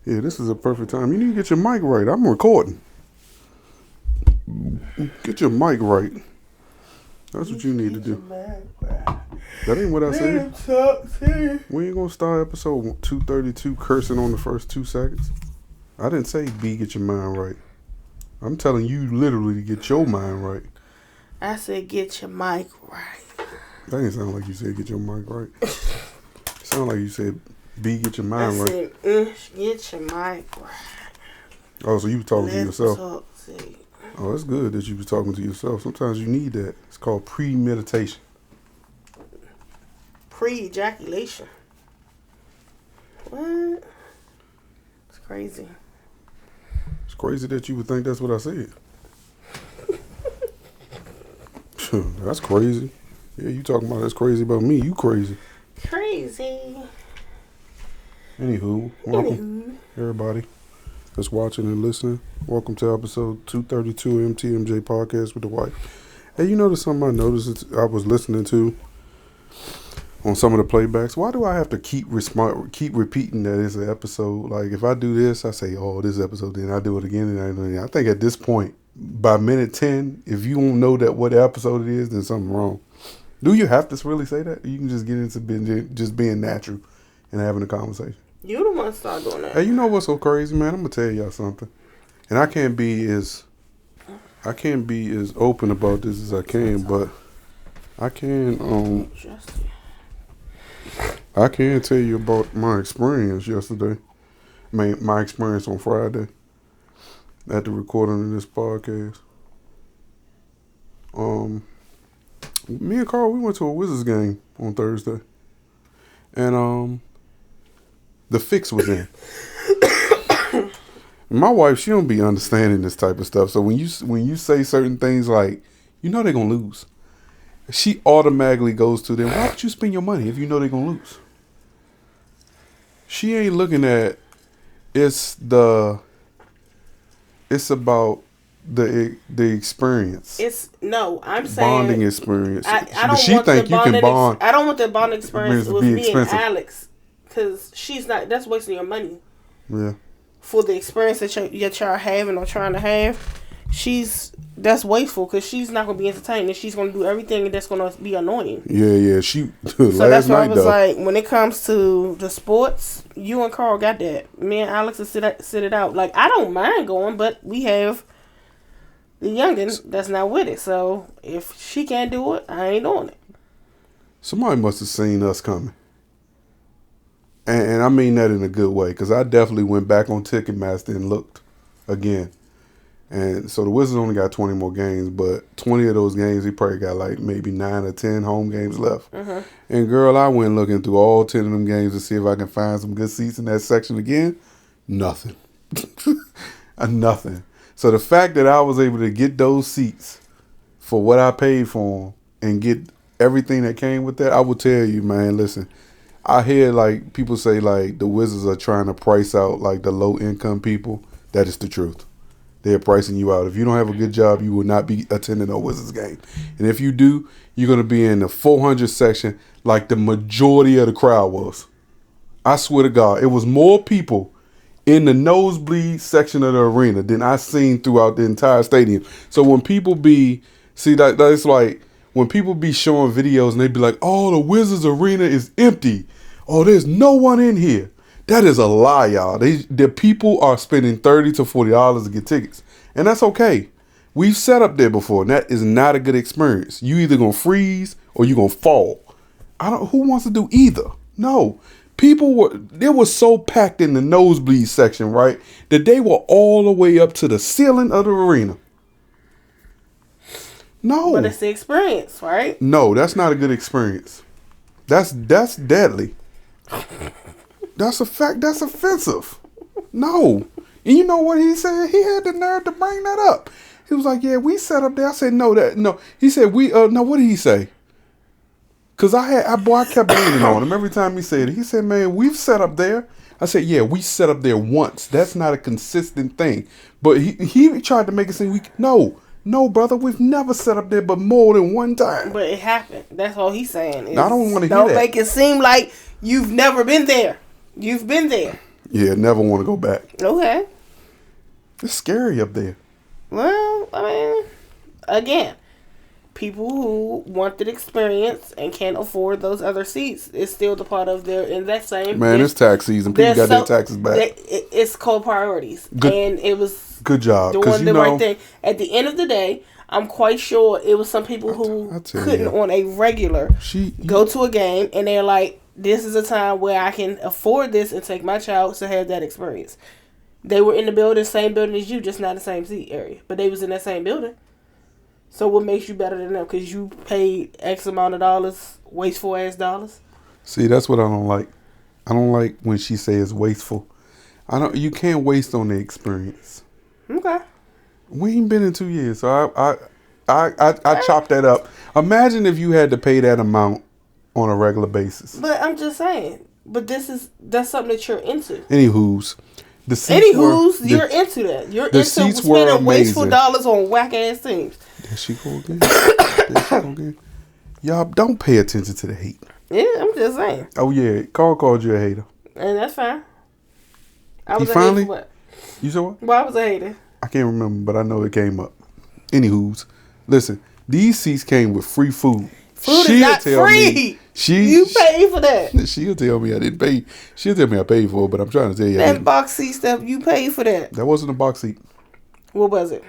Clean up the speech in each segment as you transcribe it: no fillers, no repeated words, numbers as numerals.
Yeah, this is a perfect time. You need to get your mic right. I'm recording. Get your mic right. That's what you need to do. That ain't what I said. We ain't gonna start episode 232 cursing on the first 2 seconds. I didn't say B, get your mind right. I'm telling you literally to get your mind right. I said get your mic right. That didn't sound like you said get your mic right. It sounded like you said B, get your mind right. I said get your mic right. Oh, so you were talking to yourself. Oh, that's good that you was talking to yourself. Sometimes you need that. It's called premeditation. Pre-ejaculation. What? It's crazy. It's crazy that you would think that's what I said. That's crazy. Yeah, you talking about that's crazy about me. You crazy. Crazy. Anywho, welcome everybody that's watching and listening. Welcome to episode 232 MTMJ Podcast with the wife. Hey, you notice something I noticed I was listening to on some of the playbacks? Why do I have to keep repeating that it's an episode? Like, if I do this, I say, oh, this episode, then I do it again. And I think at this point, by minute 10, if you don't know that what episode it is, then something wrong. Do you have to really say that? You can just get into just being natural and having a conversation. You the one to start doing that. Hey, you know what's so crazy, man? I'm going to tell y'all something. And I can't be as open about this as I can, but I can tell you about my experience yesterday. My experience on Friday at the recording of this podcast. Me and Carl, we went to a Wizards game on Thursday, and the fix was in. My wife, she don't be understanding this type of stuff. So when you say certain things like, you know they're gonna lose, she automatically goes to them. Why would you spend your money if you know they're gonna lose? She ain't looking at it's about the experience. I'm saying bonding experience. I don't she want think the you can bond. I don't want the bonding experience with me expensive. and Alex, because she's not. That's wasting your money. Yeah. For the experience that y'all having or trying to have, that's wasteful, because she's not gonna be entertained and she's gonna do everything that's gonna be annoying. Yeah. She. So that's why I was like, when it comes to the sports, you and Carl got that. Me and Alex will sit it out. Like, I don't mind going, but we have the youngin that's not with it. So if she can't do it, I ain't doing it. Somebody must have seen us coming. And I mean that in a good way, because I definitely went back on Ticketmaster and looked again. And so the Wizards only got 20 more games, but 20 of those games, he probably got like maybe 9 or 10 home games left. Mm-hmm. And girl, I went looking through all 10 of them games to see if I can find some good seats in that section again. Nothing. Nothing. So the fact that I was able to get those seats for what I paid for them and get everything that came with that, I will tell you, man, listen, I hear like people say like the Wizards are trying to price out like the low income people. That is the truth. They're pricing you out. If you don't have a good job, you will not be attending a Wizards game. And if you do, you're going to be in the 400 section like the majority of the crowd was. I swear to God, it was more people in the nosebleed section of the arena than I seen throughout the entire stadium. So when people that's like when people be showing videos and they be like, oh, the Wizards arena is empty. Oh, there's no one in here. That is a lie, y'all. The people are spending $30 to $40 to get tickets. And that's okay. We've sat up there before, and that is not a good experience. You either gonna freeze or you gonna fall. Who wants to do either? No. They were so packed in the nosebleed section, right, that they were all the way up to the ceiling of the arena. No. But it's the experience, right? No, that's not a good experience. That's deadly. That's a fact. That's offensive. No. And you know what he said? He had the nerve to bring that up. He was like, yeah, we sat up there. I said, no. He said, no, what did he say? Because I kept leaning on him every time he said it. He said, man, we've sat up there. I said, yeah, we sat up there once. That's not a consistent thing. But he tried to make it seem no, brother, we've never sat up there but more than one time. But it happened. That's all he's saying. I don't want to hear that. Don't make it seem like you've never been there. You've been there. Yeah, never want to go back. Okay. It's scary up there. Well, I mean, again, people who want the experience and can't afford those other seats is still the part of their in that same. Man, it's tax season. People got their taxes back. It's called priorities, and it was good job doing the right thing. At the end of the day, I'm quite sure it was some people who couldn't on a regular go to a game, and they're like, "This is a time where I can afford this and take my child to have that experience." They were in the building, same building as you, just not the same seat area, but they was in that same building. So what makes you better than them? Because you paid X amount of dollars, wasteful ass dollars. See, that's what I don't like. I don't like when she says wasteful. You can't waste on the experience. Okay. We ain't been in 2 years, so I chopped that up. Imagine if you had to pay that amount on a regular basis. But I'm just saying. But that's something that you're into. Anywho's. You're into that. You're into spending wasteful dollars on whack ass things. There she go again. Y'all don't pay attention to the hate. Yeah, I'm just saying. Oh yeah, Carl called you a hater. And that's fine. I was a hater for what? You said what? Well, I was a hater. I can't remember, but I know it came up. Anywho's, listen, these seats came with free food. Food is not free. You paid for that. She'll tell me I didn't pay. She'll tell me I paid for it, but I'm trying to tell you. That box seat stuff, you paid for that. That wasn't a box seat. What was it?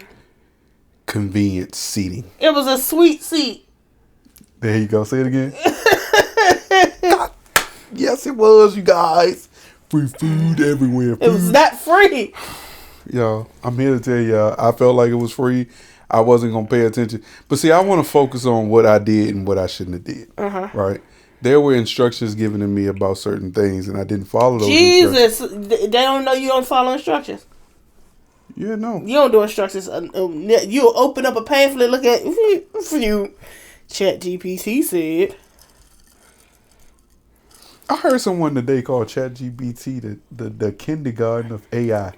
Convenient seating. It was a sweet seat. There you go. Say it again. Yes, it was, you guys. Free food everywhere. It was not free. Yo, I'm here to tell y'all, I felt like it was free. I wasn't going to pay attention. But see, I want to focus on what I did and what I shouldn't have did. Right? There were instructions given to me about certain things, and I didn't follow those instructions. They don't know you don't follow instructions. Yeah, no. You don't do instructions. You'll open up a pamphlet, look at for you. ChatGPT said. I heard someone today call ChatGPT the kindergarten of AI.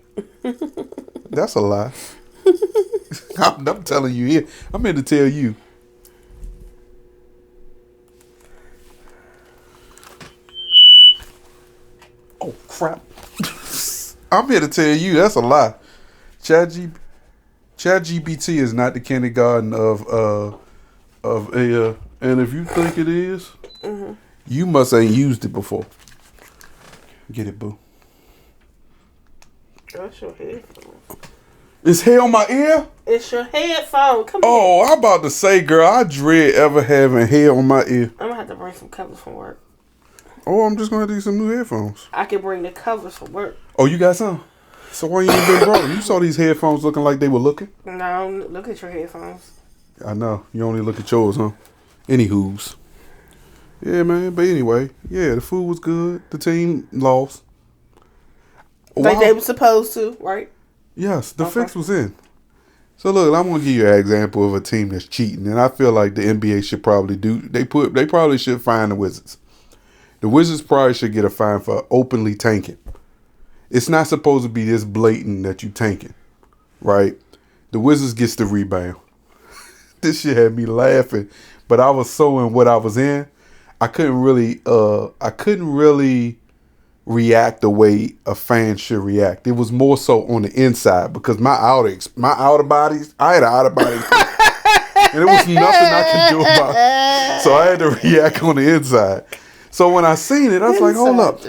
That's a lie. I'm telling you here. I'm here to tell you. Oh crap! I'm here to tell you that's a lie. ChatGPT is not the kindergarten of AI, and if you think it is, you must ain't used it before. Get it, boo. That's your headphone. Is hair on my ear? It's your headphone. Come on. I'm about to say, girl, I dread ever having hair on my ear. I'm going to have to bring some covers from work. Oh, I'm just going to do some new headphones. I can bring the covers from work. Oh, you got some? So why you ain't been brought? You saw these headphones looking like they were looking? No, look at your headphones. I know. You only look at yours, huh? Anywho's. Yeah, man. But anyway, yeah, the food was good. The team lost. Like they were supposed to, right? Yes, the fix was in. So look, I'm gonna give you an example of a team that's cheating, and I feel like the NBA should probably do. They probably should fine the Wizards. The Wizards probably should get a fine for openly tanking. It's not supposed to be this blatant that you tanking, right? The Wizards gets the rebound. This shit had me laughing, but I was so in what I was in, I couldn't really react the way a fan should react. It was more so on the inside because my outer bodies, I had an outer body, and there was nothing I could do about it. So I had to react on the inside. So when I seen it, I was like, hold up.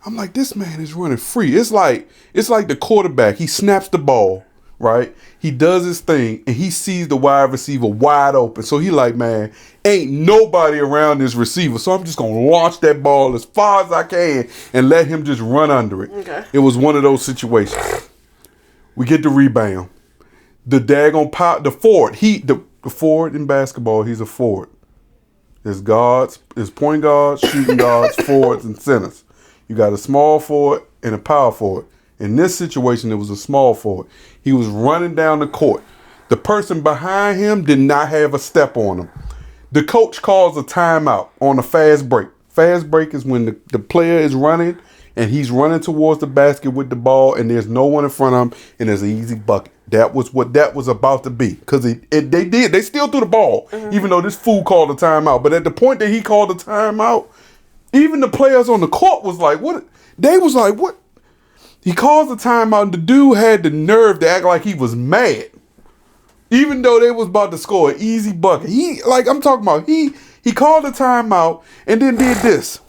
I'm like, this man is running free. It's like the quarterback. He snaps the ball, right? He does his thing, and he sees the wide receiver wide open. So he like, man, ain't nobody around this receiver. So I'm just going to launch that ball as far as I can and let him just run under it. Okay. It was one of those situations. We get the rebound. The daggone the forward. The forward in basketball, he's a forward. There's guards, there's point guards, shooting guards, forwards, and centers. You got a small forward and a power forward. In this situation, it was a small forward. He was running down the court. The person behind him did not have a step on him. The coach calls a timeout on a fast break. Fast break is when the player is running and he's running towards the basket with the ball and there's no one in front of him and there's an easy bucket. That was what that was about to be. Because they still threw the ball, even though this fool called a timeout. But at the point that he called a timeout, even the players on the court was like, what? They was like, what? He calls the timeout, and the dude had the nerve to act like he was mad. Even though they was about to score an easy bucket. He called the timeout and then did this.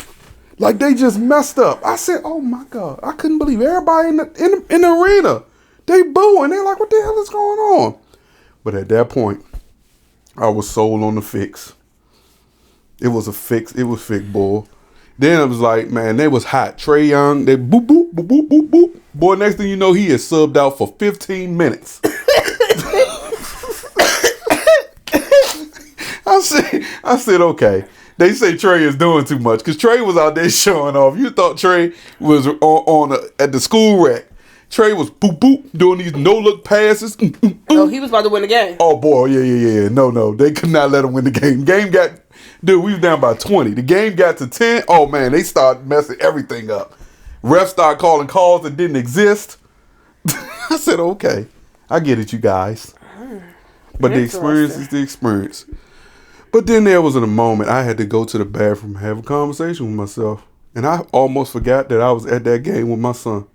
Like they just messed up. I said, oh my God. I couldn't believe everybody in the arena. They booing. They're like, what the hell is going on? But at that point, I was sold on the fix. It was a fix. It was fix, boy. Then I was like, man, they was hot. Trae Young, they boop, boop, boop, boop, boop, boop. Boy, next thing you know, he is subbed out for 15 minutes. I said, okay. They say Trae is doing too much because Trae was out there showing off. You thought Trae was at the school rec. Trae was boop boop doing these no look passes. Oh, he was about to win the game. Oh boy, yeah. No, they could not let him win the game. We was down by 20. The game got to 10. Oh man, they started messing everything up. Refs started calling calls that didn't exist. I said, okay, I get it, you guys. But the experience is the experience. But then there was a moment I had to go to the bathroom and have a conversation with myself. And I almost forgot that I was at that game with my son.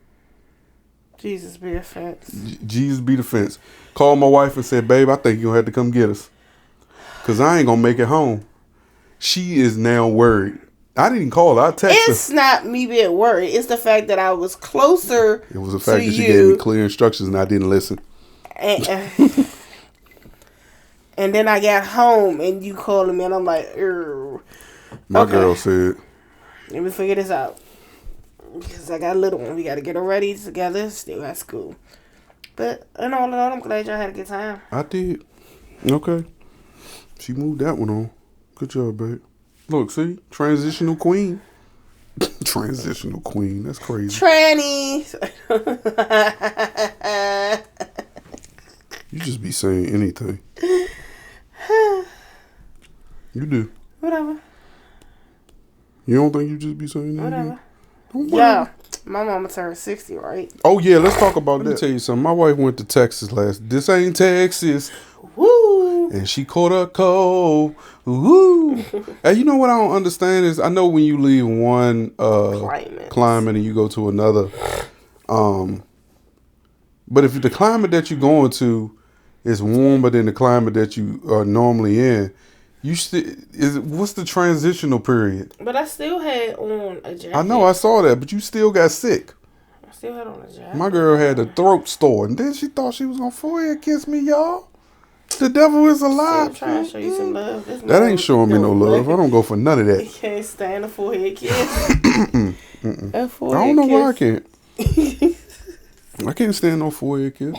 Jesus be the fence. Jesus be the fence. Called my wife and said, babe, I think you're going to have to come get us. Because I ain't going to make it home. She is now worried. I didn't call her. I texted her. It's not me being worried. It's the fact that I was closer. It was the fact that she gave me clear instructions and I didn't listen. And then I got home and you calling me and I'm like, okay. My girl said, let me figure this out. Because I got a little one. We got to get her ready together. Still at school. But in all, I'm glad y'all had a good time. I did. Okay. She moved that one on. Good job, babe. Look, see? Transitional queen. Transitional queen. That's crazy. Trannies. You just be saying anything. You do. Whatever. You don't think you just be saying anything? Whatever. Yeah. My mama turned 60, right? Oh, yeah. Let's talk about that. Let me tell you something. My wife went to Texas this ain't Texas. Woo. And she caught a cold. Woo. And you know what I don't understand is I know when you leave one climate and you go to another. But if the climate that you're going to is warmer than the climate that you are normally in, what's the transitional period? But I still had on a jacket. I know, I saw that, but you still got sick. I still had on a jacket. My girl had a throat store, and then she thought she was gonna forehead kiss me, y'all. The devil is alive. I'm trying to show you some love. That ain't showing me no love. I don't go for none of that. You can't stand a forehead kiss. I don't know why I can't. I can't stand no forehead kiss.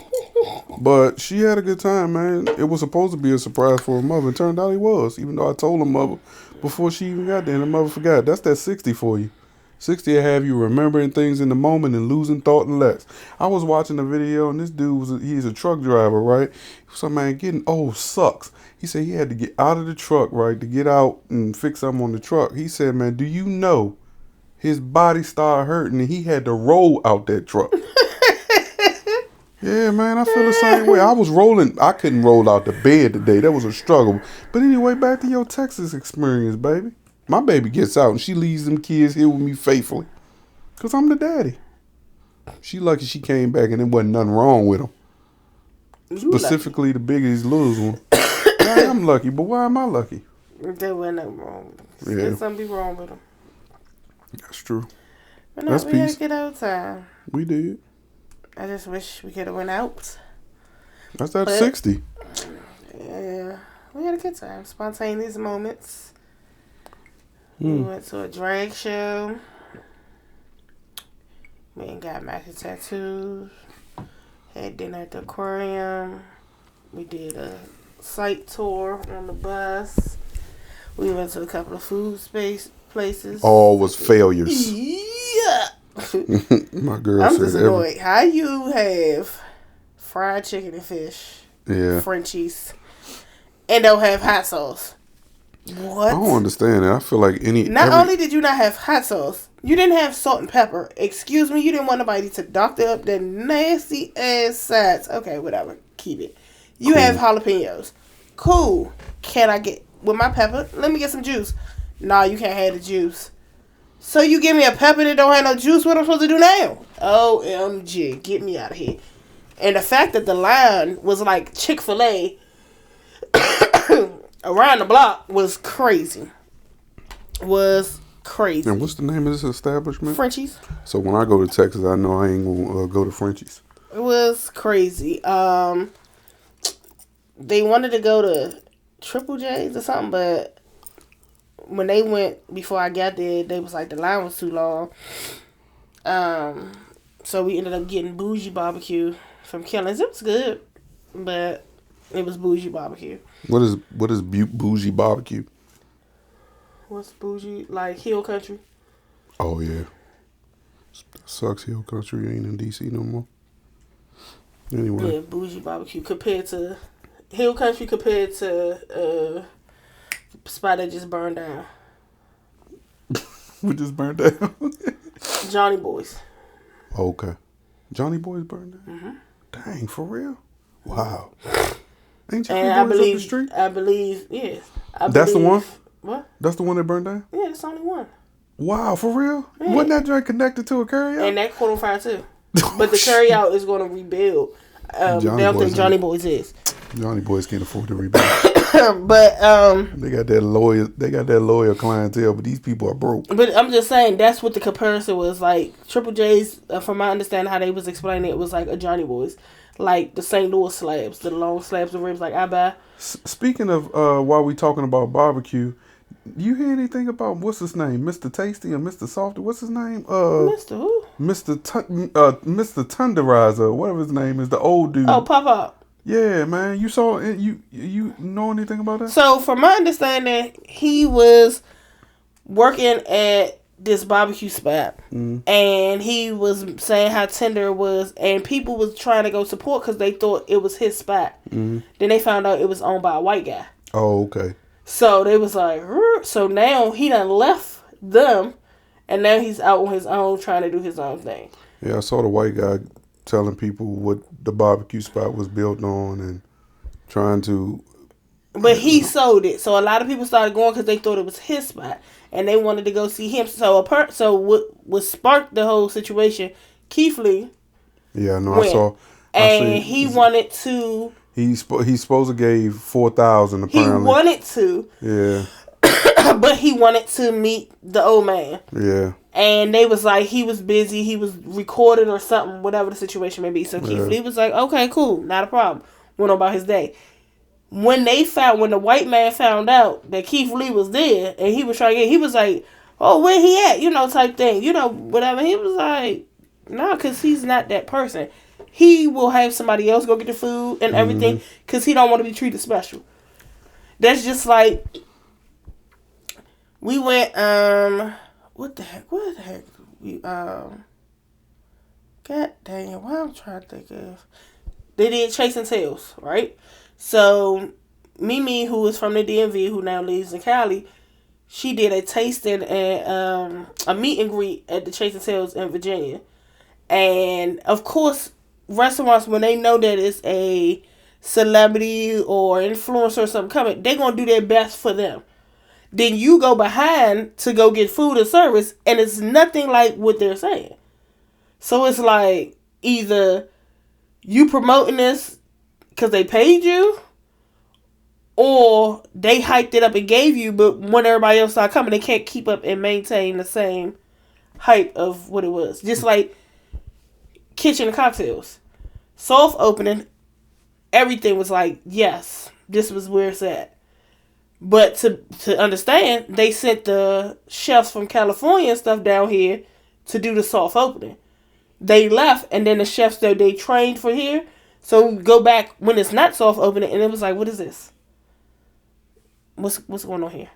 But she had a good time, man. It was supposed to be a surprise for her mother. It turned out it was, even though I told her mother before she even got there, and her mother forgot. That's that 60 for you. 60 will have you remembering things in the moment and losing thought and less. I was watching a video, and this dude, he's a truck driver, right? He was like, man, getting old sucks. He said he had to get out of the truck, right, to get out and fix something on the truck. He said, man, do you know his body started hurting and he had to roll out that truck? Yeah, man, I feel the same way. I was rolling. I couldn't roll out the bed today. That was a struggle. But anyway, back to your Texas experience, baby. My baby gets out and she leaves them kids here with me faithfully. Because I'm the daddy. She lucky she came back and there wasn't nothing wrong with them. Specifically the biggest, littlest one. Yeah, I'm lucky, but why am I lucky? There wasn't nothing wrong with them. Yeah. There's something wrong with them. That's true. But no, that's we peace. had a good old time. We did. I just wish we could have went out. That's that 60. Yeah. We had a good time. Spontaneous moments. We went to a drag show. We ain't got matching tattoos. Had dinner at the aquarium. We did a site tour on the bus. We went to a couple of food places. All was failures. Yeah. My girl I'm said just annoyed. How you have fried chicken and fish, Frenchies, and don't have hot sauce? What? I don't understand that. I feel like only did you not have hot sauce, you didn't have salt and pepper. Excuse me, you didn't want nobody to doctor up their nasty ass sides. Okay, whatever. Keep it. You have jalapenos. Cool. Can I get with my pepper? Let me get some juice. Nah, you can't have the juice. So you give me a pepper that don't have no juice, what I'm supposed to do now? OMG, get me out of here. And the fact that the line was like Chick-fil-A around the block was crazy. And what's the name of this establishment? Frenchie's. So when I go to Texas, I know I ain't gonna go to Frenchie's. It was crazy. They wanted to go to Triple J's or something, but when they went before I got there, they was like the line was too long. So we ended up getting Bougie Barbecue from Killings. It was good, but it was Bougie Barbecue. What is Bougie Barbecue? What's Bougie? Like Hill Country? Oh yeah, sucks. Hill Country ain't in DC no more. Anyway, yeah, Bougie Barbecue compared to Hill Country compared to spot that just burned down. We just burned down. Johnny Boys. Okay, Johnny Boys burned down. Mm-hmm. Dang, for real? Wow. Ain't Johnny Boys up the street? I believe, yes. That's the one? What? That's the one that burned down? Yeah, it's only one. Wow, for real? Yeah. Wasn't that joint connected to a carryout? And that caught on fire too. But the carryout is going to rebuild. They don't think Johnny Boys is. Johnny Boys can't afford to rebuild. But they got that loyal clientele, but these people are broke. But I'm just saying that's what the comparison was like. Triple J's, from my understanding, how they was explaining it was like a Johnny Boys, like the St. Louis slabs, the long slabs of ribs, like I buy. Speaking of, while we talking about barbecue, you hear anything about what's his name, Mr. Tasty or Mr. Softy? What's his name? Mr. Who? Mr. Tunderizer, whatever his name is, the old dude. Oh, Pop. Yeah, man. You saw it? You know anything about that? So, from my understanding, he was working at this barbecue spot, and he was saying how tender it was, and people was trying to go support because they thought it was his spot. Then they found out it was owned by a white guy. Oh, okay. So they was like, so now he done left them, and now he's out on his own trying to do his own thing. Yeah, I saw the white guy telling people what the barbecue spot was built on and trying to... But he sold it. So a lot of people started going because they thought it was his spot. And they wanted to go see him. So what sparked the whole situation, Keith Lee. Yeah, no, went, he wanted to... He's supposed to gave $4,000 apparently. He wanted to. Yeah. But he wanted to meet the old man. Yeah. And they was like, he was busy, he was recording or something, whatever the situation may be. So Keith Lee was like, okay, cool, not a problem. Went on about his day. When the white man found out that Keith Lee was there and he was trying to get, he was like, oh, where he at? Type thing. Whatever. He was like, nah, because he's not that person. He will have somebody else go get the food and everything because he don't want to be treated special. That's just like, we went, what the heck? We, God dang it, what I'm trying to think of. They did Chasing Tails, right? So, Mimi, who is from the DMV, who now lives in Cali, she did a tasting and a meet and greet at the Chasing Tails in Virginia. And, of course, restaurants, when they know that it's a celebrity or influencer or something coming, they're going to do their best for them. Then you go behind to go get food or service, and it's nothing like what they're saying. So it's like, either you promoting this because they paid you, or they hyped it up and gave you, but when everybody else started coming, they can't keep up and maintain the same hype of what it was. Just like Kitchen and Cocktails. Soft opening, everything was like, yes, this was where it's at. But to understand, they sent the chefs from California and stuff down here to do the soft opening. They left, and then the chefs that they trained for here, so go back when it's not soft opening, and it was like, what is this? What's going on here?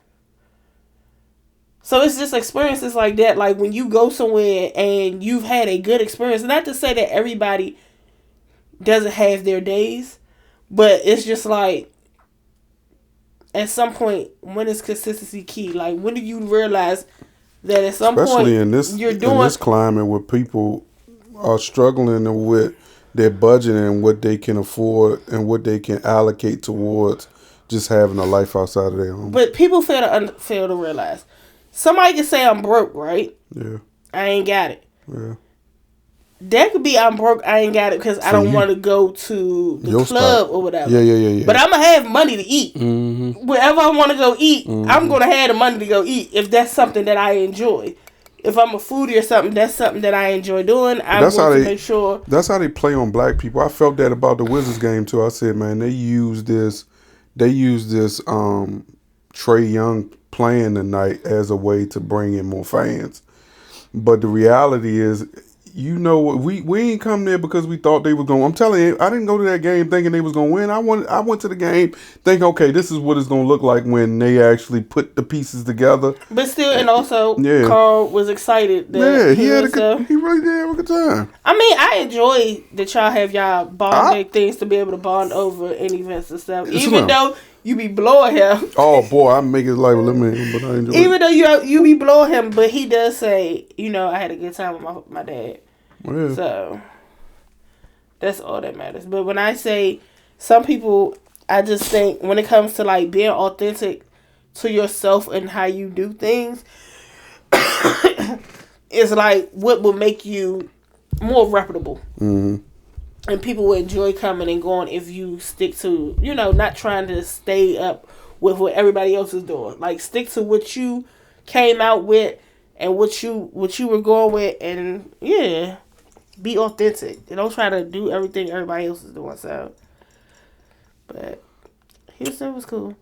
So it's just experiences like that, like when you go somewhere and you've had a good experience. Not to say that everybody doesn't have their days, but it's just like, at some point, when is consistency key? Like, when do you realize that at some especially point in this climate where people are struggling with their budget and what they can afford and what they can allocate towards just having a life outside of their home? But people fail to realize. Somebody can say I'm broke, right? Yeah. I ain't got it. Yeah. That could be I'm broke. I ain't got it because I don't want to go to the club or whatever. Yeah. But I'm gonna have money to eat. Mm-hmm. Wherever I want to go eat, Mm-hmm. I'm gonna have the money to go eat if that's something that I enjoy. If I'm a foodie or something, that's something that I enjoy doing. I'm going to make sure. That's how they play on black people. I felt that about the Wizards game too. I said, man, they use this Trae Young playing tonight as a way to bring in more fans. But the reality is, you know, we ain't come there because we thought they was going. I'm telling you, I didn't go to that game thinking they was going to win. I went to the game thinking, okay, this is what it's going to look like when they actually put the pieces together. But still, and also, Carl was excited. That he really did have a good time. I mean, I enjoy that y'all have y'all bonding things to be able to bond over in events and stuff. Even though you be blowing him. Oh boy, I make his life a little man, but I enjoy it. Even though you be blowing him, but he does say, you know, I had a good time with my dad. Yeah. So that's all that matters. But when I say some people, I just think when it comes to like being authentic to yourself and how you do things, is like what will make you more reputable. Mm-hmm. And people will enjoy coming and going if you stick to, you know, not trying to stay up with what everybody else is doing. Like stick to what you came out with and what you were going with, and yeah. Be authentic. And don't try to do everything everybody else is doing. So, but Houston was cool.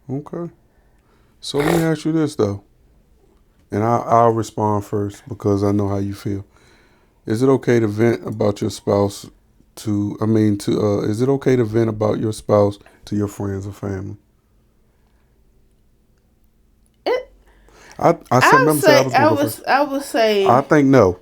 Okay. So let me ask you this though, and I'll respond first because I know how you feel. Is it okay to vent about your spouse is it okay to vent about your spouse to your friends or family? I would say. I think no.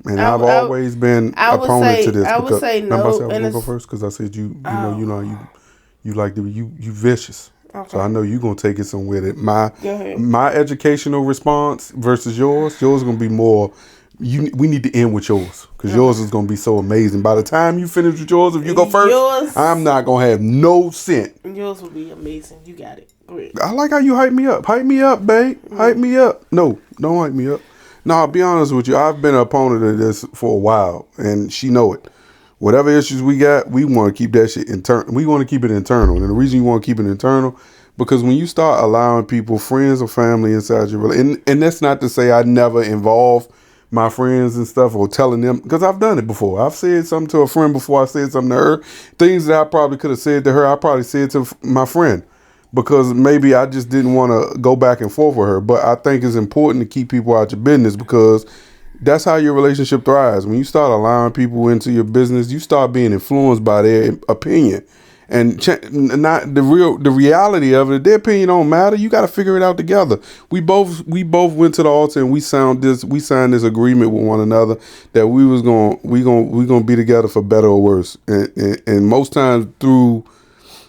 And I've always been opponent to this. I would say no. I was gonna go first because I said you like you vicious. Okay. So I know you're gonna take it somewhere that my educational response versus yours is gonna be more. We need to end with yours because yours is gonna be so amazing. By the time you finish with yours, if you go first, I'm not gonna have no cent. Yours will be amazing. You got it. Great. I like how you hype me up. Hype me up, babe. Hype me up. No, don't hype me up. No, I'll be honest with you. I've been an opponent of this for a while, and she know it. Whatever issues we got, we want to keep that shit internal. We want to keep it internal, and the reason you want to keep it internal, because when you start allowing people, friends or family inside your relationship, and that's not to say I never involve my friends and stuff or telling them, because I've done it before. I've said something to a friend before I said something to her. Things that I probably could have said to her, I probably said to my friend. Because maybe I just didn't want to go back and forth with her. But I think it's important to keep people out your business because that's how your relationship thrives. When you start allowing people into your business, you start being influenced by their opinion. And not the reality of it, their opinion don't matter. You got to figure it out together. We both went to the altar and we signed this agreement with one another that we gonna be together for better or worse. And most times through.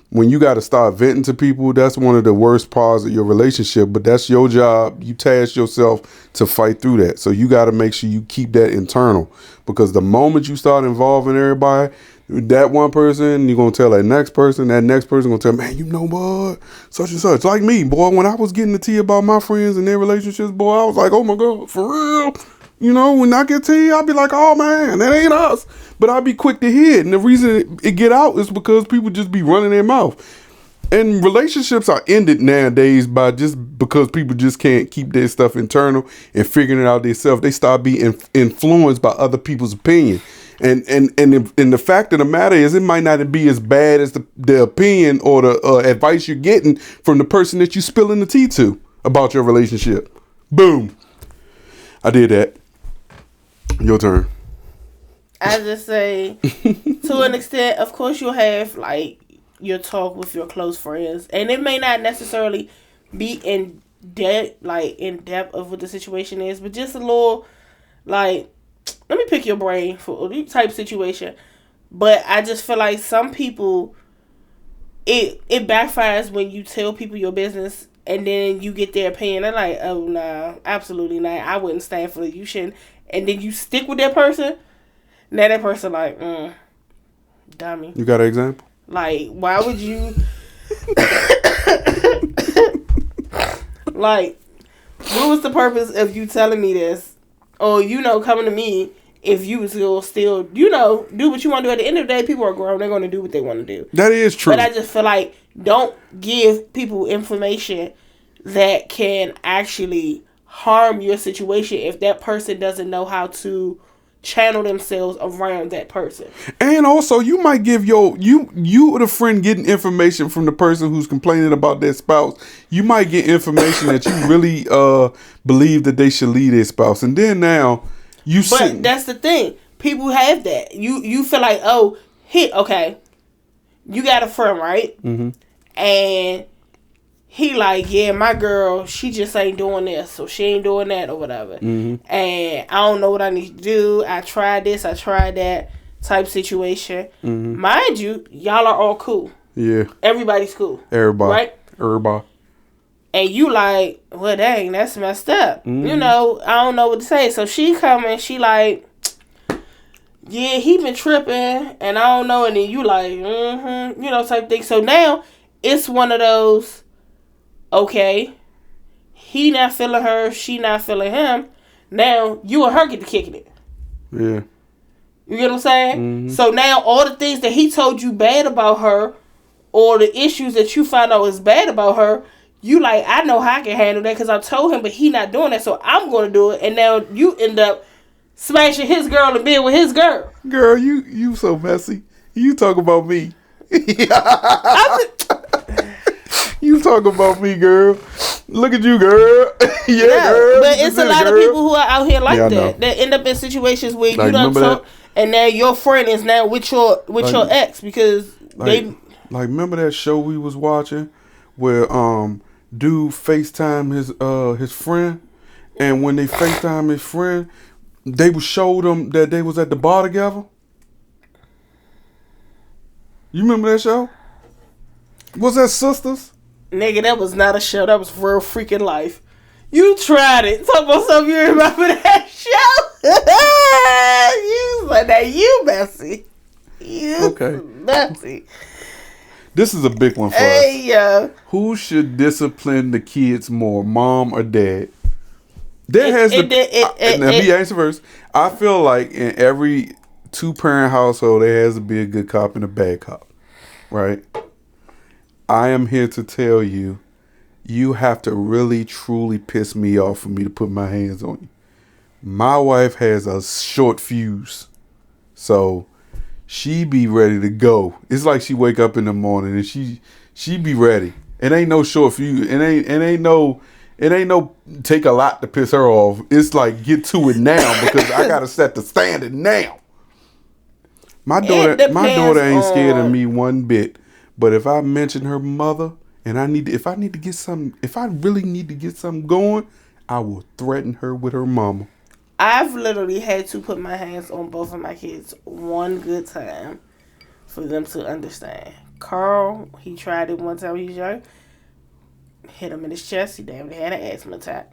When you got to start venting to people, that's one of the worst parts of your relationship. But that's your job. You task yourself to fight through that. So you got to make sure you keep that internal. Because the moment you start involving everybody, that one person, you're going to tell that next person going to tell, man, you know what, such and such. Like me, boy, when I was getting the tea about my friends and their relationships, boy, I was like, oh my God, for real? You know, when I get tea, I'll be like, oh man, that ain't us. But I'll be quick to hear it. And the reason it get out is because people just be running their mouth. And relationships are ended nowadays by just because people just can't keep their stuff internal and figuring it out themselves. They start being influenced by other people's opinion. And the fact of the matter is it might not be as bad as the opinion or the advice you're getting from the person that you spilling the tea to about your relationship. Boom. I did that. Your turn. I just say, to an extent, of course you'll have, like, your talk with your close friends. And it may not necessarily be in depth of what the situation is, but just a little, like, let me pick your brain for a type situation. But I just feel like some people, it backfires when you tell people your business and then you get their opinion. They're like, oh, nah, absolutely not. I wouldn't stand for it. You shouldn't. And then you stick with that person. Now that person like, dummy. You got an example? Like, why would you... like, what was the purpose of you telling me this? Or, coming to me if you was still, do what you want to do. At the end of the day, people are grown. They're going to do what they want to do. That is true. But I just feel like don't give people information that can actually harm your situation if that person doesn't know how to channel themselves around that person. And also, you might give you the friend getting information from the person who's complaining about their spouse. You might get information that you really believe that they should leave their spouse, and then now you. But that's the thing. People have that. You feel like, okay, you got a friend, right? Mm-hmm. And he like, yeah, my girl, she just ain't doing this, so she ain't doing that or whatever. Mm-hmm. And I don't know what I need to do. I tried this, I tried that type situation. Mm-hmm. Mind you, y'all are all cool. Yeah. Everybody's cool. Everybody. Right? Everybody. And you like, well, dang, that's messed up. Mm-hmm. I don't know what to say. So she coming, she like, yeah, he been tripping, and I don't know. And then you like, type thing. So now it's one of those, okay, he not feeling her, she not feeling him. Now you and her get to kicking it. Yeah. You get what I'm saying? Mm-hmm. So now all the things that he told you bad about her, or the issues that you found out was bad about her, you like, I know how I can handle that because I told him, but he not doing that, so I'm going to do it. And now you end up smashing his girl and being with his girl. Girl, you so messy. You talk about me. You talk about me, girl. Look at you, girl. Girl. But it's a lot of people who are out here like that. That end up in situations where you done talk, and now your friend is now with your ex because they remember that show we was watching where dude FaceTime his friend, and when they FaceTime his friend, they would show them that they was at the bar together. You remember that show? Was that Sisters? Nigga, that was not a show. That was real freaking life. You tried it. Talk about something you remember that show. You was like that. You messy. You messy. This is a big one for us. Who should discipline the kids more, mom or dad? Let me answer first. I feel like in every 2-parent household, there has to be a good cop and a bad cop, right? I am here to tell you, you have to really, truly piss me off for me to put my hands on you. My wife has a short fuse, so she be ready to go. It's like she wake up in the morning and she be ready. It ain't no short fuse. It ain't no take a lot to piss her off. It's like get to it now because I gotta set the standard now. My daughter ain't scared of me one bit. But if I mention her mother and if I really need to get something going, I will threaten her with her mama. I've literally had to put my hands on both of my kids one good time for them to understand. Carl, he tried it one time when he was young. Hit him in his chest. He damn near had an asthma attack.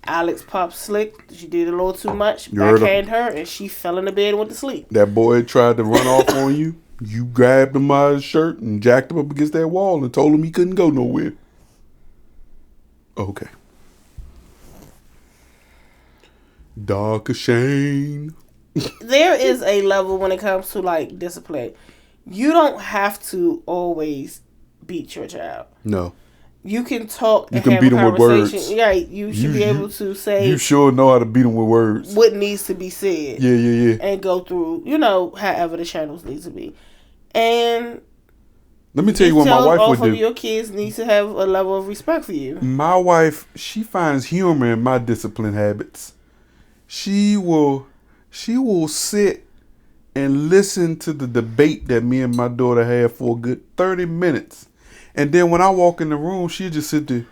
Alex popped slick. She did a little too much. Backhand her, and she fell in the bed and went to sleep. That boy tried to run off on you. You grabbed him by his shirt and jacked him up against that wall and told him he couldn't go nowhere. Okay. Dark Shane. There is a level when it comes to like discipline. You don't have to always beat your child. No. You can talk and you can have beat a them with words. Yeah, you should be able to say. You sure know how to beat them with words. What needs to be said. Yeah. And go through, however the channels need to be. And let me tell you what my wife would do. Both of your kids need to have a level of respect for you. My wife, she finds humor in my discipline habits. She will sit and listen to the debate that me and my daughter had for a good 30 minutes. And then when I walk in the room, she'll just sit there.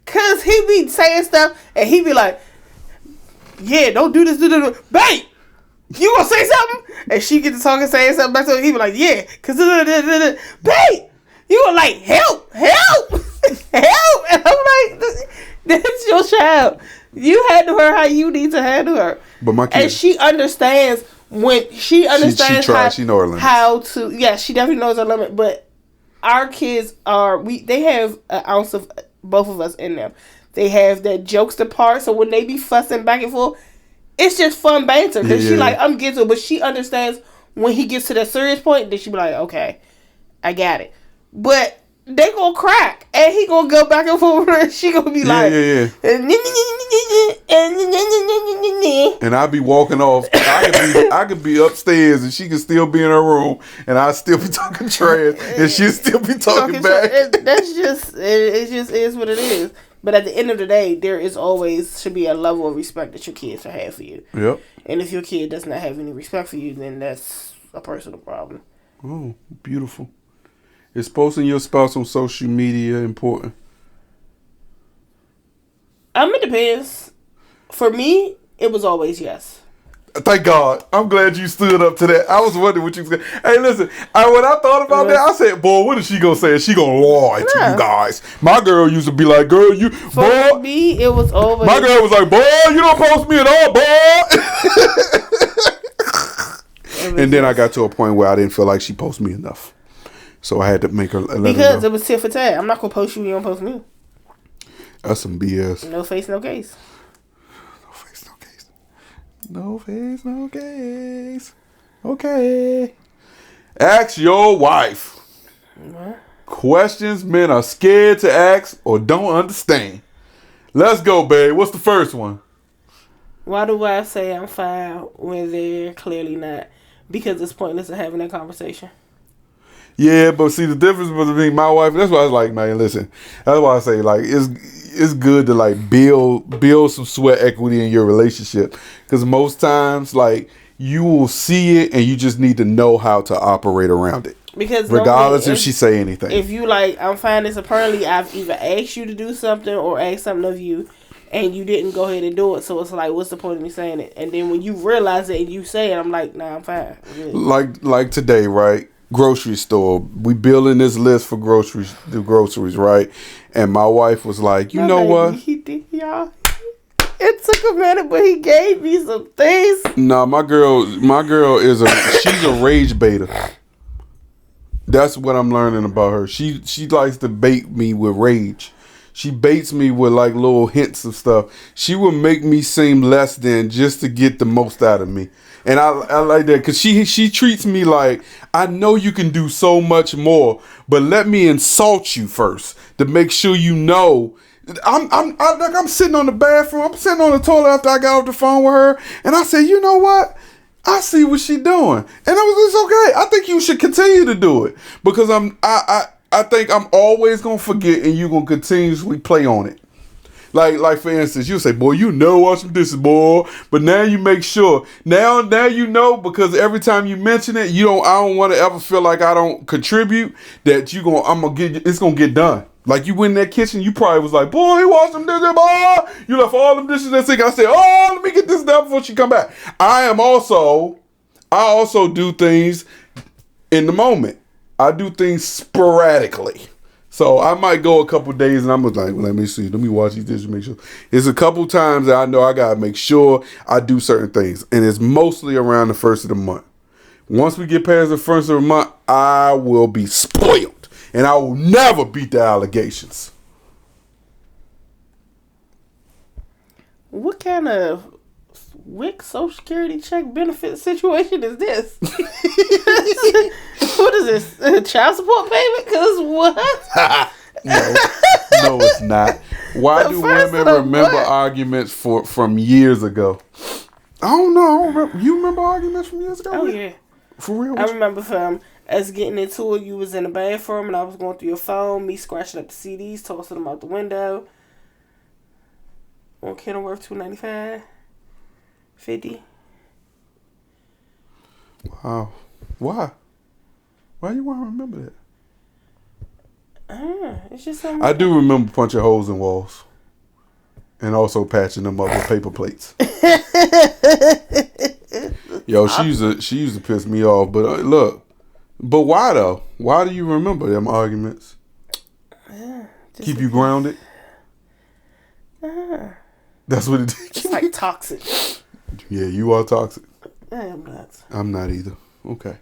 Cause he be saying stuff and he be like, yeah, don't do this, babe, you gonna say something? And she get to talking, saying something back to him. He be like, yeah, cause babe, you gonna like help. And I'm like, that's your child. You handle her how you need to handle her. But my kid, and she understands when she understands she know her limits. How to. Yeah, she definitely knows her limit. But our kids they have an ounce of both of us in them. They have that jokester part. So when they be fussing back and forth, it's just fun banter. Because she like, I'm getting to it. But she understands when he gets to that serious point, then she be like, okay, I got it. But they gonna crack. And he gonna go back and forth and she gonna be like... And I be walking off. I could be upstairs and she could still be in her room and I still be talking trash and she still be talking back. That's just... It just is what it is. But at the end of the day, there is always should be a level of respect that your kids should have for you. Yep. And if your kid does not have any respect for you, then that's a personal problem. Oh, beautiful. Is posting your spouse on social media important? It depends. For me, it was always yes. Thank God. I'm glad you stood up to that. I was wondering what you was going to say. Hey, listen. When I thought about that, I said, boy, what is she going to say? Is she going to lie to you guys? My girl used to be like, girl, you... For me, it was always... My girl was like, boy, you don't post me at all, boy. And then I got to a point where I didn't feel like she posted me enough. So I had to make her... Because it was tit for tat. I'm not going to post you, you don't post me. That's some BS. No face, no case. No face, no case. Okay. Ask your wife. What? Questions men are scared to ask or don't understand. Let's go, babe. What's the first one? Why do I say I'm fine when they're clearly not? Because it's pointless of having that conversation. Yeah, but see the difference between my wife. That's why I was like, man, listen. That's why I say like it's good to like build some sweat equity in your relationship because most times like you will see it and you just need to know how to operate around it. Because regardless if she say anything, if you like, I'm fine this apparently I've either asked you to do something or asked something of you and you didn't go ahead and do it. So it's like, what's the point of me saying it? And then when you realize it and you say it, I'm like, nah, I'm fine. Like today, right? Grocery store. We building this list for groceries, right? And my wife was like, you know what? Y'all, it took a minute, but he gave me some things. No, my girl is she's a rage baiter. That's what I'm learning about her. She likes to bait me with rage. She baits me with like little hints of stuff. She will make me seem less than just to get the most out of me. And I like that because she treats me like, I know you can do so much more, but let me insult you first to make sure you know. I'm sitting on the bathroom. I'm sitting on the toilet after I got off the phone with her, and I said, you know what? I see what she doing, and it's okay. I think you should continue to do it because I think I'm always gonna forget, and you're gonna continuously play on it. Like for instance, you say, boy, you know wash some dishes, boy. But now you make sure. Now you know because every time you mention it, I don't want to ever feel like I don't contribute. That it's gonna get done. Like you went in that kitchen, you probably was like, boy, he washed them dishes, boy. You left all them dishes in the sink. I said, oh, let me get this done before she come back. I also do things in the moment. I do things sporadically. So I might go a couple days and I'm like, well, let me see. Let me watch these dishes, make sure. There's a couple times that I know I got to make sure I do certain things. And it's mostly around the first of the month. Once we get past the first of the month, I will be spoiled. And I will never beat the allegations. What kind of WIC Social Security check benefit situation is this? What is this? Child support payment? Because what? No, it's not. Why do women remember arguments from years ago? I don't know. You remember arguments from years ago? Oh, yeah. For real? I remember from us getting into it, you was in the bathroom and I was going through your phone, me scratching up the CDs, tossing them out the window. On Kenilworth, $2.95. $50. Wow. Why? Why you want to remember that? It's just something. I do remember punching holes in walls. And also patching them up with paper plates. Yo, she used to piss me off. But look. But why though? Why do you remember them arguments? Keep you grounded? That's what it did. It's like toxic. Yeah, you are toxic. I am not. I'm not either. Okay.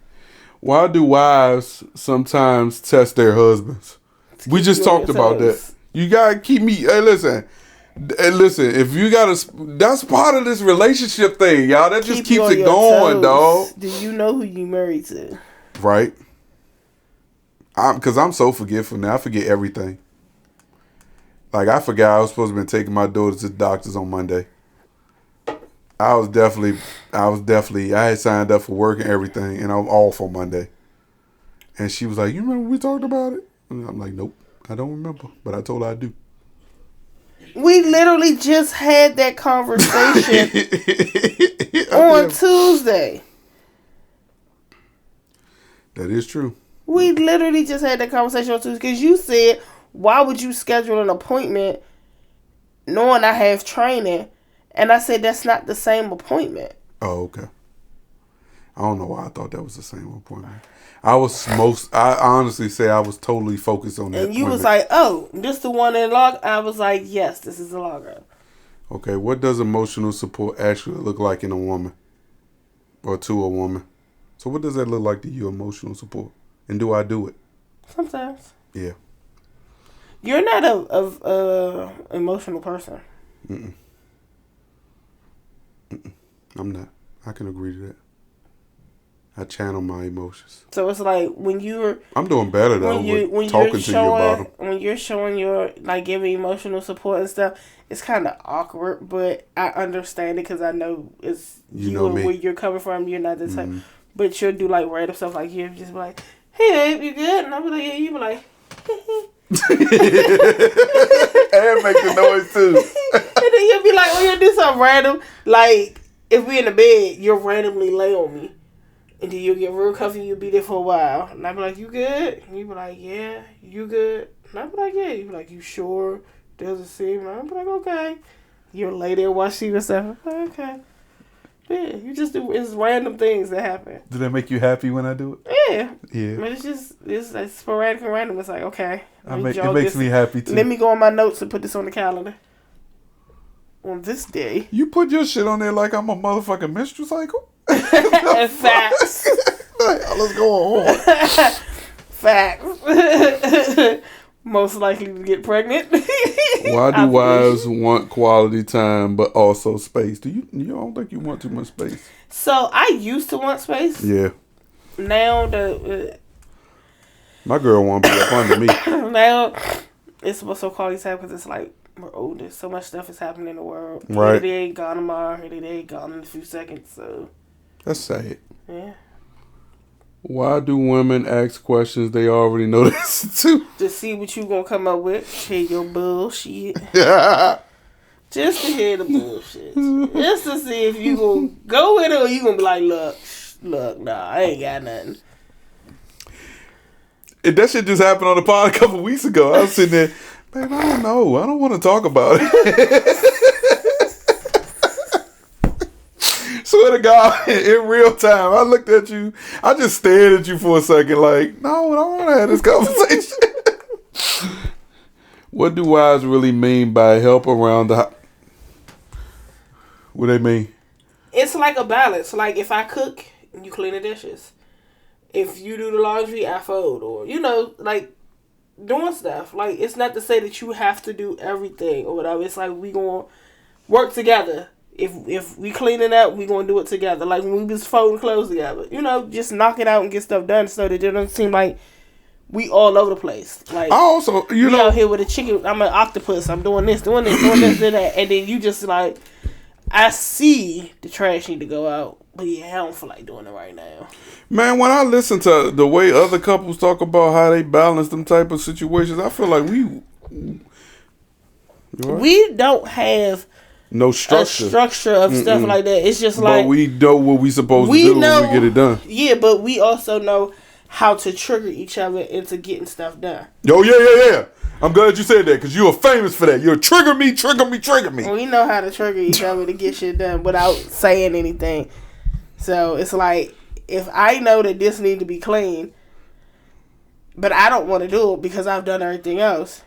Why do wives sometimes test their husbands? We just talked about that. You gotta keep me. Hey, listen. And listen, if you that's part of this relationship thing, y'all. That just keeps it going, dog. Do you know who you married to? Right. Because I'm so forgetful now. I forget everything. Like, I forgot I was supposed to be taking my daughter to the doctors on Monday. I had signed up for work and everything, and I'm off on Monday. And she was like, you remember we talked about it? And I'm like, nope, I don't remember. But I told her I do. We literally just had that conversation on Tuesday. That is true. We literally just had that conversation on Tuesday because you said, why would you schedule an appointment knowing I have training? And I said, that's not the same appointment. Oh, okay. I don't know why I thought that was the same appointment. I honestly say I was totally focused on that. And you was like, oh, this the one in log? I was like, yes, this is the logger. Okay, what does emotional support actually look like in a woman? Or to a woman? So what does that look like to you, emotional support? And do I do it? Sometimes. Yeah. You're not a emotional person. Mm-mm. I'm not. I can agree to that. I channel my emotions. So it's like when you're... I'm doing better though when talking to you about them. When you're showing your, like, giving emotional support and stuff, it's kind of awkward, but I understand it because I know it's you and where you're coming from. You're not the type. Mm-hmm. But you'll do, like, random stuff like you just be like, hey, babe, you good? And I'll be like, yeah. You be like, and make the noise too. And then you'll be like, well, you'll do something random. Like, if we in the bed, you'll randomly lay on me. And then you'll get real comfy, you'll be there for a while. And I'll be like, you good? And you'll be like, yeah, you good? And I'll be like, yeah. You'll be like, you sure? Doesn't seem. And I'll be like, okay. You'll lay there watching TV and stuff. I'm like, okay. Yeah, you just do, it's random things that happen. Do that make you happy when I do it? Yeah. Yeah. But it's like sporadic and random. It's like, okay. It makes me happy too. Let me go on my notes and put this on the calendar. On this day. You put your shit on there like I'm a motherfucking menstrual cycle? Facts. Let's go on. Facts. Most likely to get pregnant. Why do wives want quality time but also space? You don't think you want too much space? So I used to want space. Yeah. Now my girl won't be up under me. Now it's supposed to quality time because it's like we're older. So much stuff is happening in the world. Right. They ain't gone tomorrow. They ain't gone in a few seconds. So that's sad. Yeah. Why do women ask questions they already know the answer to? To see what you gonna come up with. Hear your bullshit. Just to hear the bullshit. Just to see if you gonna go with it or you gonna be like, look, nah, I ain't got nothing. That shit just happened on the pod a couple weeks ago. I was sitting there, babe, I don't know. I don't want to talk about it. Swear to God, in real time, I looked at you. I just stared at you for a second like, no, I don't want to have this conversation. What do wives really mean by help around the house? What do they mean? It's like a balance. Like, if I cook, you clean the dishes. If you do the laundry, I fold. Or, like, doing stuff. Like, it's not to say that you have to do everything or whatever. It's like we going to work together. If we cleaning up, we gonna do it together. Like when we was folding clothes together, just knock it out and get stuff done, so that it doesn't seem like we all over the place. Like I also, out here with a chicken. I'm an octopus. I'm doing this, doing that, and then you just like, I see the trash need to go out, but yeah, I don't feel like doing it right now. Man, when I listen to the way other couples talk about how they balance them type of situations, I feel like we don't have. No structure. A structure of stuff like that. It's just like... But we know what we supposed to do when we get it done. Yeah, but we also know how to trigger each other into getting stuff done. Oh, yeah. I'm glad you said that because you are famous for that. You're trigger me. We know how to trigger each other to get shit done without saying anything. So it's like, if I know that this need to be clean, but I don't want to do it because I've done everything else...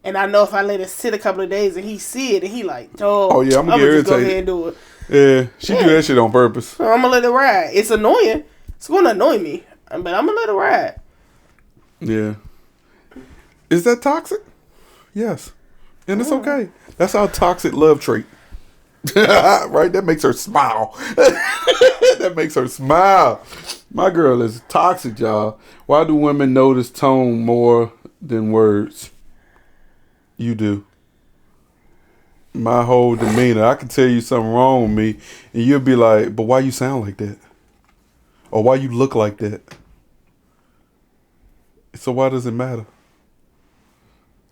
And I know if I let it sit a couple of days and he see it and he like, oh yeah, I'm gonna just go ahead and do it. Yeah, she do that shit on purpose. So I'm gonna let it ride. It's annoying. It's gonna annoy me, but I'm gonna let it ride. Yeah. Is that toxic? Yes. And it's okay. That's our toxic love trait. Right? That makes her smile. That makes her smile. My girl is toxic, y'all. Why do women notice tone more than words? You do. My whole demeanor. I can tell you something wrong with me, and you'll be like, but why you sound like that? Or why you look like that? So why does it matter?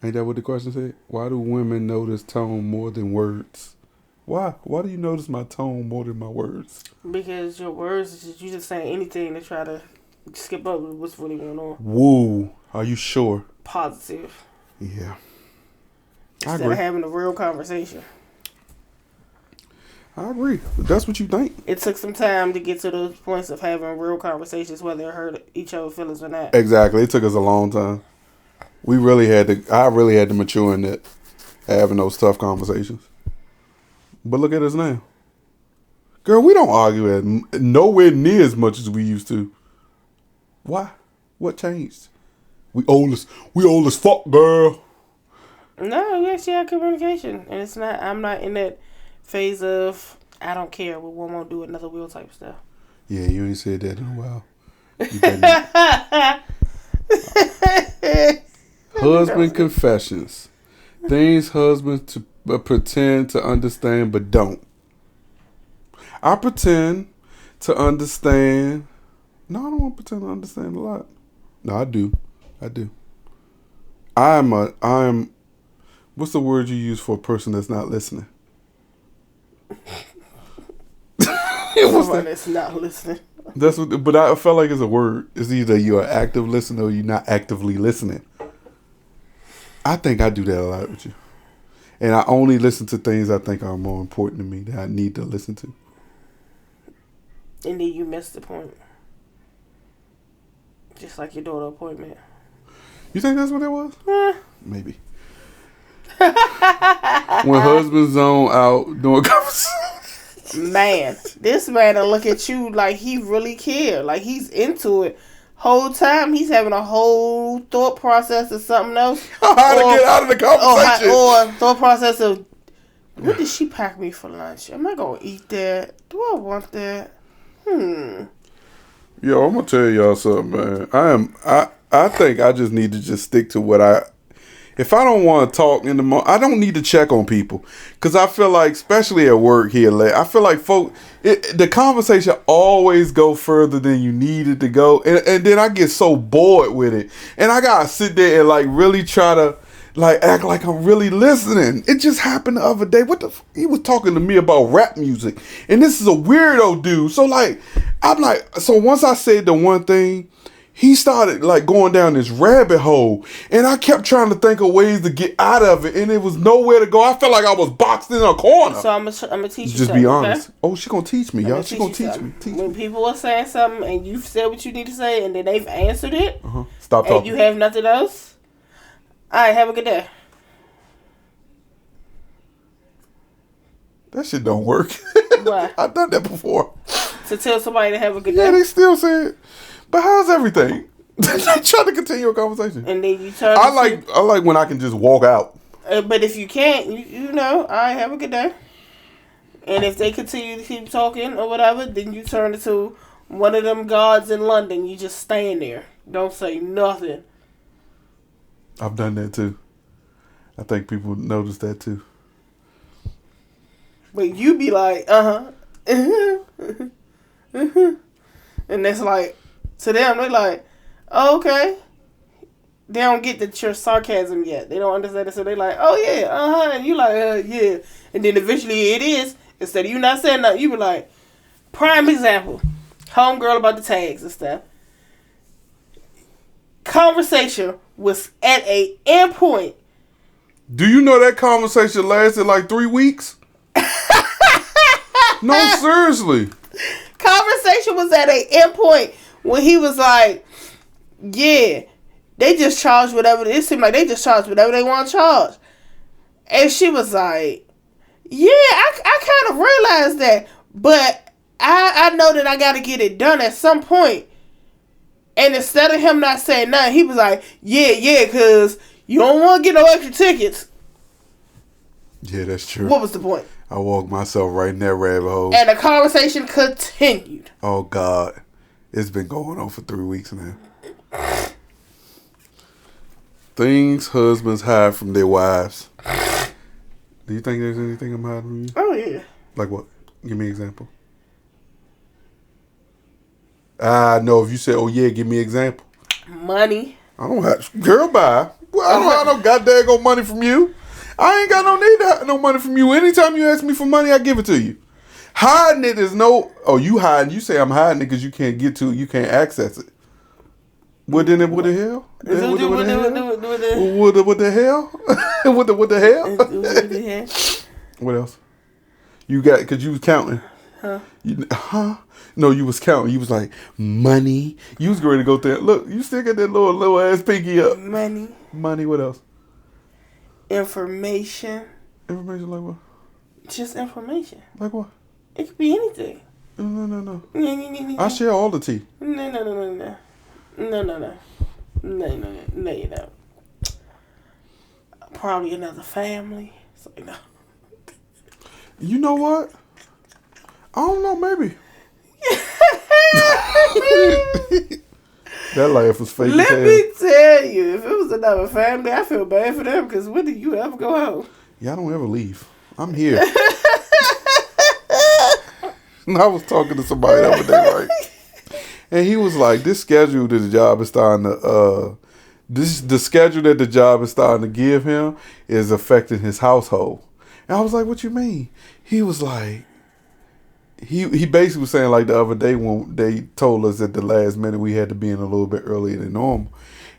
Ain't that what the question said? Why do women notice tone more than words? Why? Why do you notice my tone more than my words? Because your words is just, you just saying anything to try to skip up what's really going on. Woo. Are you sure? Positive. Yeah. Instead of having a real conversation. I agree. That's what you think. It took some time to get to those points of having real conversations, whether it hurt each other's feelings or not. Exactly. It took us a long time. I really had to mature in that, having those tough conversations. But look at us now. Girl, we don't argue nowhere near as much as we used to. Why? What changed? We old as fuck, girl. No, we actually have communication. And it's not, I'm not in that phase of, I don't care, we won't do another wheel type stuff. Yeah, you ain't said that in a while. Husband confessions. Things husbands pretend to understand but don't. I pretend to understand. No, I don't want to pretend to understand a lot. No, I do. I am. What's the word you use for a person that's not listening? Someone that's not listening. That's what. But I felt like it's a word. It's either you're an active listener or you're not actively listening. I think I do that a lot with you. And I only listen to things I think are more important to me that I need to listen to. And then you missed the point. Just like your daughter appointment. You think that's what it was? Maybe. When husbands zone out doing conversations. Man, this man will look at you like he really care. Like he's into it. Whole time he's having a whole thought process of something else. How to get out of the conversation. Or thought process of, what did she pack me for lunch? Am I going to eat that? Do I want that? Yo, I'm going to tell y'all something, man. I think I just need to just stick to what if I don't want to talk in the morning, I don't need to check on people. Because I feel like, especially at work here, I feel like the conversation always go further than you need it to go. And then I get so bored with it. And I got to sit there and really try to act like I'm really listening. It just happened the other day. He was talking to me about rap music. And this is a weirdo dude. So so once I said the one thing, he started going down this rabbit hole, and I kept trying to think of ways to get out of it, and it was nowhere to go. I felt like I was boxed in a corner. So I'm gonna teach you. Just be honest. Okay? Oh, she gonna teach me, y'all. She gonna teach me. When people are saying something and you've said what you need to say, and then they've answered it, stop talking. And you have nothing else. All right, have a good day. That shit don't work. Why? I've done that before. To tell somebody to have a good day. Yeah, they still say it. But how's everything? They try to continue a conversation. And then you turn. I like when I can just walk out. But if you can't, you know, all right, have a good day. And if they continue to keep talking or whatever, then you turn into one of them guards in London. You just stand there. Don't say nothing. I've done that too. I think people notice that too. But you be like, and that's like, to them, they're like, oh, okay. They don't get that your sarcasm yet. They don't understand it, so they're like, oh, yeah, and you like, yeah. And then eventually it is, instead of you not saying nothing, you be like, prime example, homegirl about the tags and stuff. Conversation was at a end point. Do you know that conversation lasted 3 weeks? No, seriously. Conversation was at a end point when he was like, yeah, they just charge whatever. It seemed like they just charge whatever they want to charge. And she was like, yeah, I kind of realized that. But I know that I got to get it done at some point. And instead of him not saying nothing, he was like, yeah, because you don't want to get no extra tickets. Yeah, that's true. What was the point? I walked myself right in that rabbit hole. And the conversation continued. Oh, God. It's been going on for 3 weeks now. Things husbands hide from their wives. Do you think there's anything I'm hiding from you? Oh, yeah. Like what? Give me an example. No, if you say, oh, yeah, give me an example. Money. I don't have... Girl, bye. Well, I don't have no goddamn money from you. I ain't got no need to have no money from you. Anytime you ask me for money, I give it to you. Hiding it is no... Oh, you hiding. You say I'm hiding it because you can't get to it. You can't access it. What the hell? What the hell? What the hell? What the hell? What else? You got... Because you was counting. Huh? No, you was counting. You was like, money. You was ready to go there. Look, you still got that little ass pinky up. Money, what else? Information. Information like what? Just information. Like what? It could be anything. No. I share all the tea. No, you don't. Probably another family. So, no. You know what? I don't know, maybe. That laugh was fake. Let me tell you, if it was another family, I feel bad for them because when did you ever go home? Yeah, I don't ever leave. I'm here. And I was talking to somebody the other day, right? And he was like, this schedule that the job is starting to, the schedule that the job is starting to give him is affecting his household. And I was like, what you mean? He was like, he basically was saying like the other day when they told us at the last minute we had to be in a little bit earlier than normal.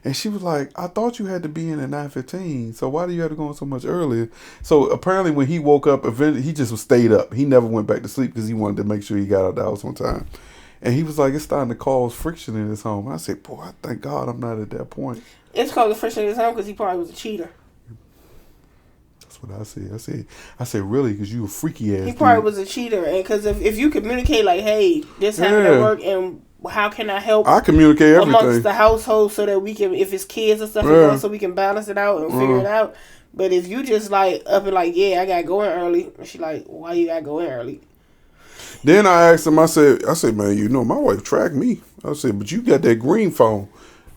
And she was like, I thought you had to be in at 9:15. So why do you have to go in so much earlier? So apparently when he woke up, eventually he just stayed up. He never went back to sleep because he wanted to make sure he got out of the house on time. And he was like, it's starting to cause friction in his home. I said, boy, I thank God I'm not at that point. It's causing friction in his home because he probably was a cheater. That's what I said. I said, really? Because you a freaky ass. He probably was a cheater. And because if you communicate like, hey, this happened at work and how can I help? I communicate everything amongst the household so that we can, if it's kids and stuff, so we can balance it out and figure it out. But if you just like up and like, yeah, I got to go in early. And she like, why you got to go in early? Then I asked him, I said, man, you know, my wife tracked me. I said, but you got that green phone.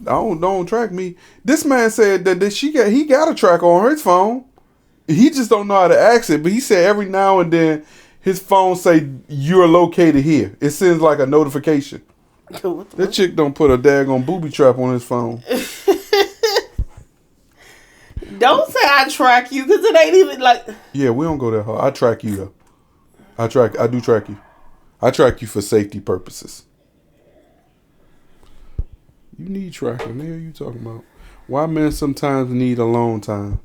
Don't track me. This man said that he got a track on his phone. He just don't know how to access it. But he said every now and then his phone say you're located here. It sends like a notification. That chick don't put a daggone booby trap on his phone. Don't say I track you because it ain't even like. Yeah, we don't go that hard. I track you though. I do track you. I track you for safety purposes. You need tracking. What the hell you talking about? Why men sometimes need alone time?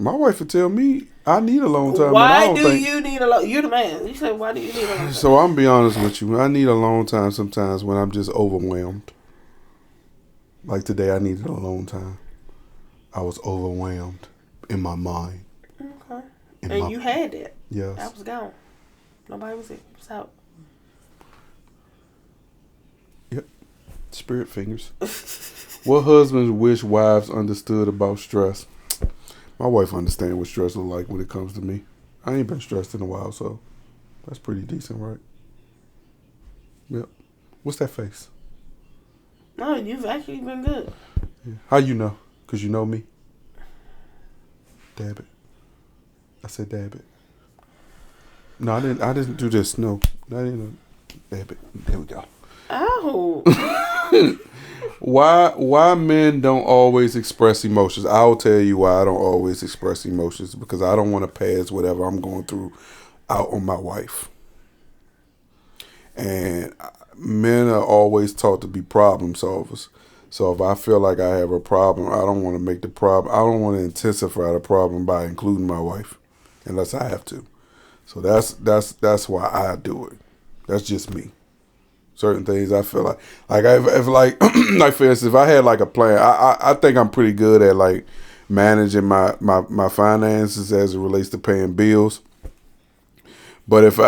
My wife would tell me I need alone time. Why do you need alone? You're the man. You said, why do you need alone time? So I'm gonna be honest with you. I need alone time sometimes when I'm just overwhelmed. Like today, I needed alone time. I was overwhelmed in my mind. Okay. And you had that. Yes. I was gone. Nobody was there. It was out. Yep. Spirit fingers. What husbands wish wives understood about stress? My wife understands what stress look like when it comes to me. I ain't been stressed in a while, so that's pretty decent, right? Yep. What's that face? No, you've actually been good. Yeah. How you know? Because you know me? Dab it. I said dab it. No, I didn't do this. No. I didn't. Dab it. There we go. Oh. Why men don't always express emotions? I'll tell you why I don't always express emotions. Because I don't want to pass whatever I'm going through out on my wife. And men are always taught to be problem solvers. So if I feel like I have a problem, I don't want to make the problem. I don't want to intensify the problem by including my wife, unless I have to. So that's why I do it. That's just me. Certain things I feel like if like like for instance, if I had like a plan, I think I'm pretty good at like managing my finances as it relates to paying bills. But if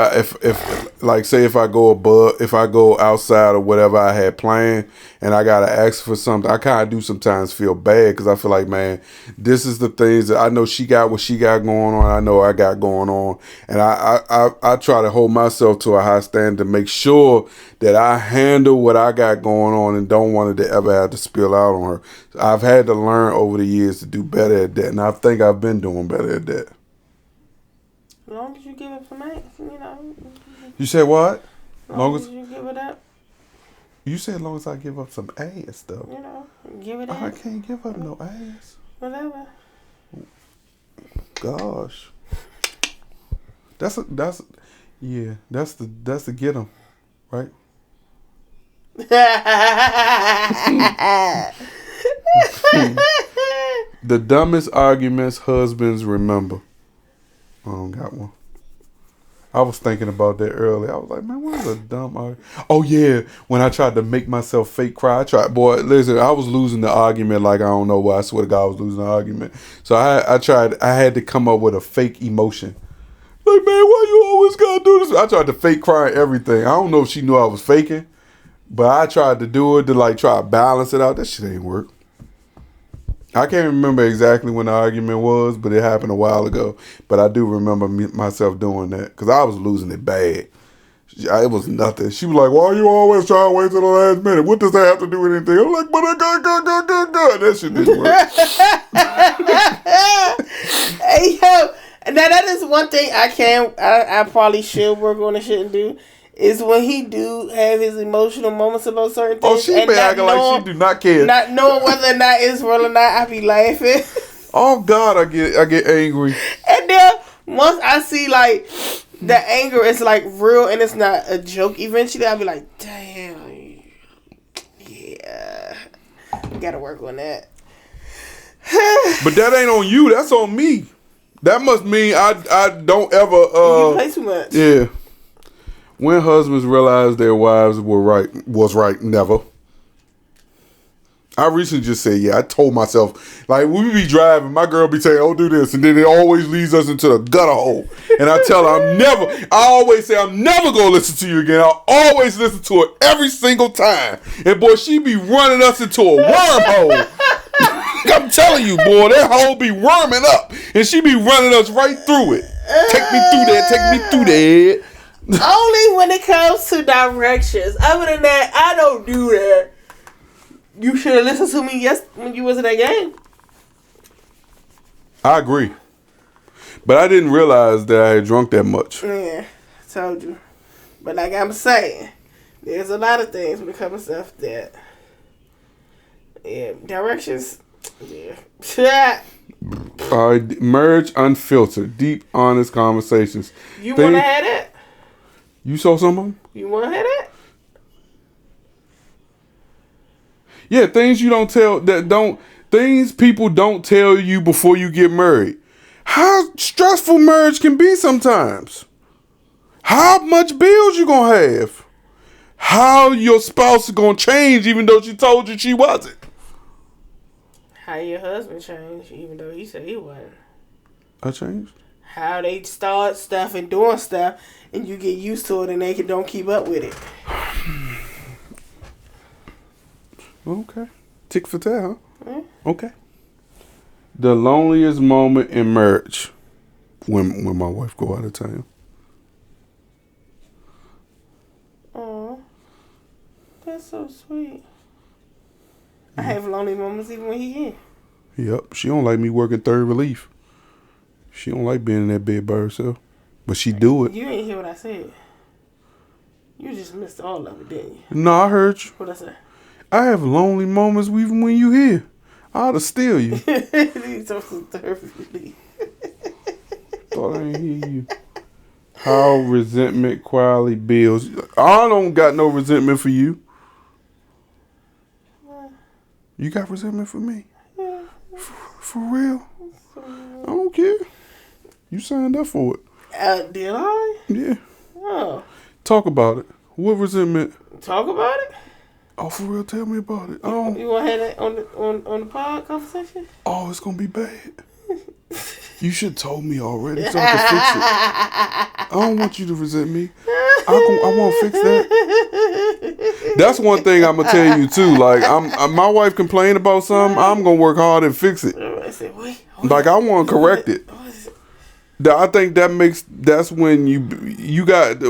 like say if I go outside or whatever I had planned and I gotta ask for something, I kind of do sometimes feel bad because I feel like, man, this is the things that I know she got what she got going on. I know I got going on, and I try to hold myself to a high standard to make sure that I handle what I got going on and don't want it to ever have to spill out on her. I've had to learn over the years to do better at that, and I think I've been doing better at that. As long as you give up some ass, you know. You said what? As long as you give it up. You said as long as I give up some ass, though. You know, give it up. I can't give up no ass. Whatever. Gosh. That's the get 'em, right? The dumbest arguments husbands remember. I don't got one. I was thinking about that earlier. I was like, man, what is a dumb argument? Oh, yeah. When I tried to make myself fake cry, listen, I was losing the argument like I don't know why. I swear to God, I was losing the argument. So I had to come up with a fake emotion. Like, man, why you always gotta do this? I tried to fake cry and everything. I don't know if she knew I was faking, but I tried to do it to like try to balance it out. That shit ain't work. I can't remember exactly when the argument was, but it happened a while ago. But I do remember myself doing that because I was losing it bad. It was nothing. She was like, why are you always trying to wait till the last minute? What does that have to do with anything? I'm like, but I got. That shit didn't work. Hey, yo. Now, that is one thing I probably should work on and shouldn't do. Is when he do have his emotional moments about certain things. Oh, she been acting like she do not care. Not knowing whether or not it's real or not, I be laughing. Oh God, I get angry. And then once I see like the anger is like real and it's not a joke, eventually I'll be like, damn, yeah, gotta work on that. But that ain't on you. That's on me. That must mean I don't ever. You play too much. Yeah. When husbands realize their wives was right, never. I recently just said, yeah, I told myself, like, we be driving, my girl be saying, oh, do this, and then it always leads us into the gutter hole. And I tell her, I always say, I'm never going to listen to you again. I'll always listen to her every single time. And boy, she be running us into a wormhole. I'm telling you, boy, that hole be worming up. And she be running us right through it. Take me through that. Only when it comes to directions. Other than that, I don't do that. You should have listened to me when you was in that game. I agree. But I didn't realize that I had drunk that much. Yeah, I told you. But like I'm saying, there's a lot of things when it comes to stuff that, yeah, directions, yeah. All right, merge unfiltered, deep, honest conversations. You want to have that? You saw some of them? You want to have that? Yeah, things you don't tell things people don't tell you before you get married. How stressful marriage can be sometimes. How much bills you gonna have. How your spouse is gonna change even though she told you she wasn't. How your husband changed even though he said he wasn't. I changed? How they start stuff and doing stuff and you get used to it and they don't keep up with it. Okay. Tick for tat, huh? Mm-hmm. Okay. The loneliest moment in marriage when my wife go out of town. Oh, that's so sweet. I have lonely moments even when he here. Yep. She don't like me working third relief. She don't like being in that bed by herself. But she do it. You ain't hear what I said. You just missed all of it, didn't you? No, I heard you. What I say? I have lonely moments even when you here. I ought to steal you. You so third relief. Thought I ain't hear you. How resentment quietly builds. I don't got no resentment for you. You got resentment for me? Yeah. For real? I don't care. You signed up for it. Did I? Yeah. Oh. Talk about it. What resentment? Talk about it? Oh, for real? Tell me about it. Oh. You want to have that on the pod conversation? Oh, it's gonna be bad. You should have told me already so I could fix it. I don't want you to resent me. I want to fix that. That's one thing I'm gonna tell you too. Like, my wife complain about something, I'm gonna work hard and fix it. Like, I want to correct it. I think that's when you got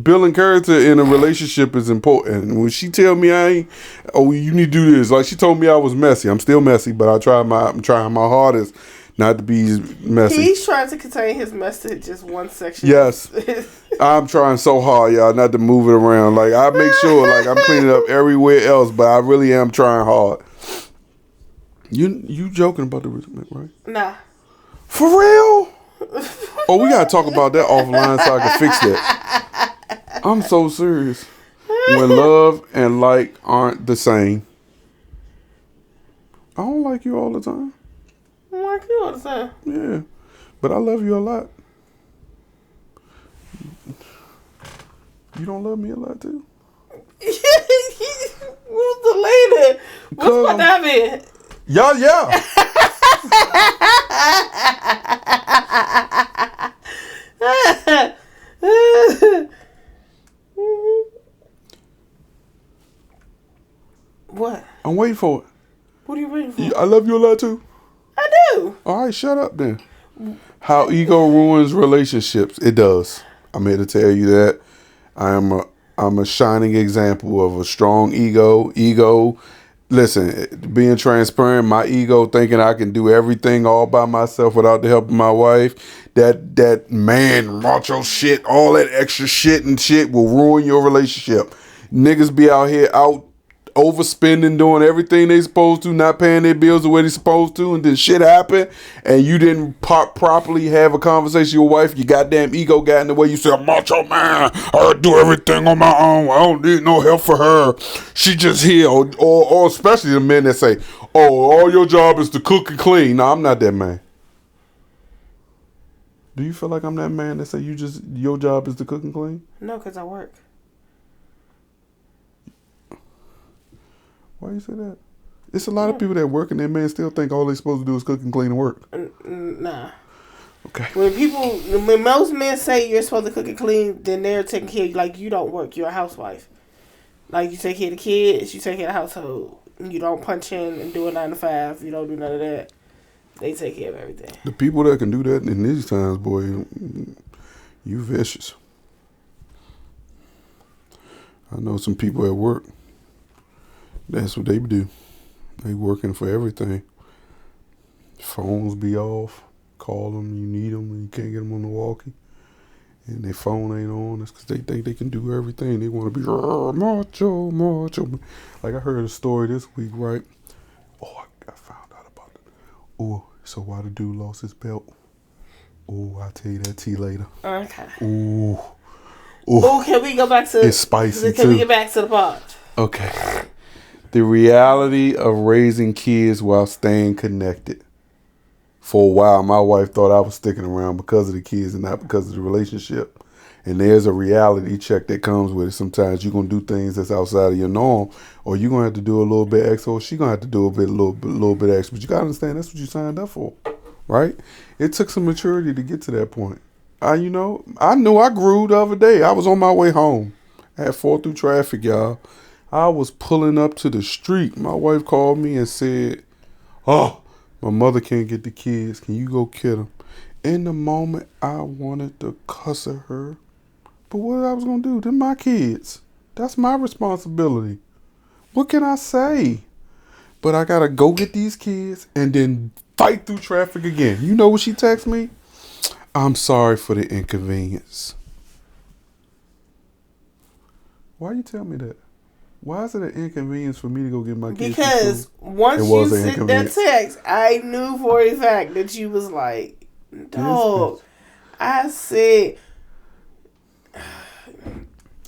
building character in a relationship is important. When she tell me you need to do this. Like, she told me I was messy. I'm still messy, but I'm trying my hardest not to be messy. He's trying to contain his mess to just one section. Yes. I'm trying so hard, y'all, not to move it around. Like, I make sure, like, I'm cleaning up everywhere else, but I really am trying hard. You joking about the resentment, right? Nah. For real? Oh, we gotta talk about that offline so I can fix that. I'm so serious. When love and like aren't the same. I don't like you all the time. I don't like you all the time. Yeah, but I love you a lot. You don't love me a lot too? Who's the lady? What's what that mean? Yeah. What? I'm waiting for it. What are you waiting for? I love you a lot too. I do. All right, shut up then. How ego ruins relationships. It does. I'm here to tell you that. I'm a shining example of a strong ego. Listen, being transparent, my ego thinking I can do everything all by myself without the help of my wife. That man macho shit, all that extra shit and shit will ruin your relationship. Niggas be out here overspending, doing everything they supposed to, not paying their bills the way they supposed to, and then shit happen, and you didn't properly have a conversation with your wife. Your goddamn ego got in the way. You said, I'm macho man, I do everything on my own. I don't need no help for her. She just here. Or especially the men that say, oh, all your job is to cook and clean. No, I'm not that man. Do you feel like I'm that man that say your job is to cook and clean? No, because I work. Why you say that? It's a lot of people that work and their man still think all they supposed to do is cook and clean and work. Nah. Okay. When most men say you're supposed to cook and clean, then they're taking care of you. Like, you don't work. You're a housewife. Like, you take care of the kids. You take care of the household. You don't punch in and do a 9 to 5. You don't do none of that. They take care of everything. The people that can do that in these times, boy, you vicious. I know some people at work. That's what they do. They working for everything. Phones be off. Call them, you need them, and you can't get them on the walkie. And their phone ain't on. That's because they think they can do everything. They want to be macho. Like, I heard a story this week, right? Oh, I found out about it. Oh, so why the dude lost his belt? Oh, I'll tell you that tea later. Okay. Oh, can we go back to... It's spicy, Can we get back to the pod? Okay. The reality of raising kids while staying connected. For a while, my wife thought I was sticking around because of the kids and not because of the relationship. And there's a reality check that comes with it. Sometimes you're going to do things that's outside of your norm, or you're going to have to do a little bit extra, or she's going to have to do a little bit extra. But you got to understand, that's what you signed up for, right? It took some maturity to get to that point. I knew I grew the other day. I was on my way home. I had fought through traffic, y'all. I was pulling up to the street. My wife called me and said, oh, my mother can't get the kids. Can you go get them? In the moment, I wanted to cuss at her. But what I was going to do? They're my kids. That's my responsibility. What can I say? But I got to go get these kids and then fight through traffic again. You know what she texted me? I'm sorry for the inconvenience. Why you tell me that? Why is it an inconvenience for me to go get my kids? Because once you sent that text, I knew for a fact that you was like, dog. I said...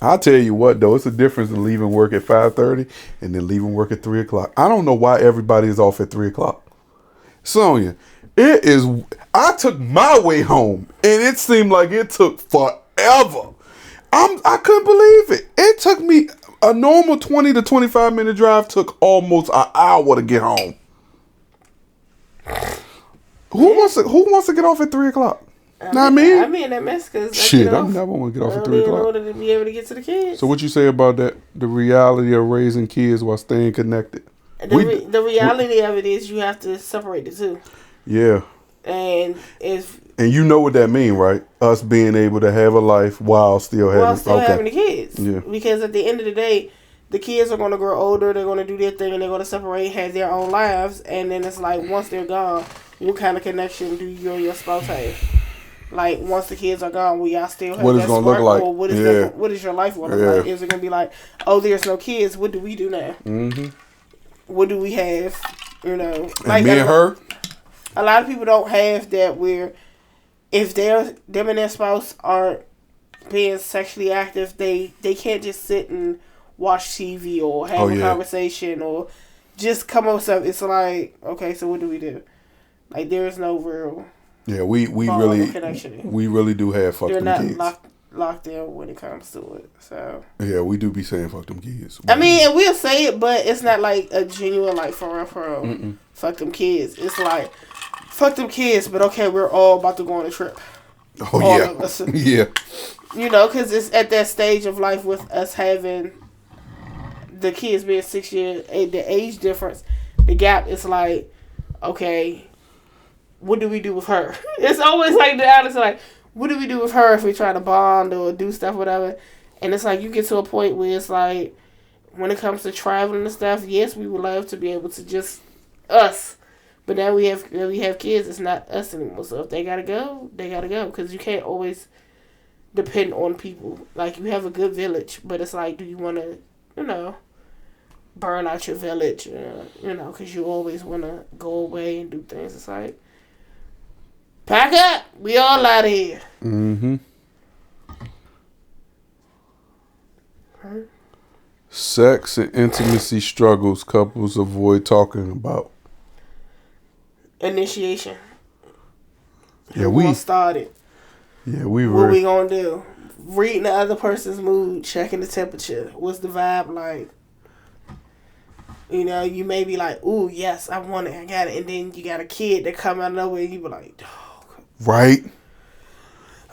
I'll tell you what, though. It's a difference in leaving work at 5:30 and then leaving work at 3 o'clock. I don't know why everybody is off at 3 o'clock. Sonia, I took my way home, and it seemed like it took forever. I couldn't believe it. It took me... A normal 20 to 25 minute drive took almost an hour to get home. Who wants to get off at 3:00? Not me. I'm in that mess because shit. I never want to get off at 3:00 in order to be able to get to the kids. So what you say about that? The reality of raising kids while staying connected. The reality of it is you have to separate the two. Yeah. And you know what that mean, right? Us being able to have a life while still having the kids. Yeah. Because at the end of the day, the kids are going to grow older. They're going to do their thing, and they're going to separate, have their own lives. And then it's like once they're gone, what kind of connection do you and your spouse have? Like once the kids are gone, will y'all still have what it's gonna look like? Or what is your life going to look like? Is it going to be like, oh, there's no kids? What do we do now? Mm-hmm. What do we have? You know, like me and her. A lot of people don't have that where if them and their spouse aren't being sexually active, they can't just sit and watch TV or have a conversation or just come up with something. It's like, okay, so what do we do? Like there is no real we really do have fuck them kids. They're not locked in when it comes to it. So yeah, we do be saying fuck them kids. I mean, and we'll say it, but it's not like a genuine like for real. Fuck them kids. It's like fuck them kids, but okay, we're all about to go on a trip. Oh all of us. Yeah. You know, because it's at that stage of life with us having the kids being 6 years, the age difference, the gap is like, okay, what do we do with her? It's always like the honest, like, what do we do with her if we try to bond or do stuff, whatever? And it's like you get to a point where it's like, when it comes to traveling and stuff, yes, we would love to be able to just us. But now we have kids, it's not us anymore. So if they gotta go, they gotta go. Because you can't always depend on people. Like, you have a good village, but it's like, do you want to, you know, burn out your village? You know, because you always want to go away and do things. It's like, pack up. We all out of here. Mm-hmm. Huh? Sex and intimacy struggles couples avoid talking about. Initiation. Yeah, we started. Yeah, what we gonna do? Reading the other person's mood, checking the temperature. What's the vibe like? You know, you may be like, "Ooh, yes, I want it, I got it," and then you got a kid that come out of nowhere, and you be like, "Oh, right?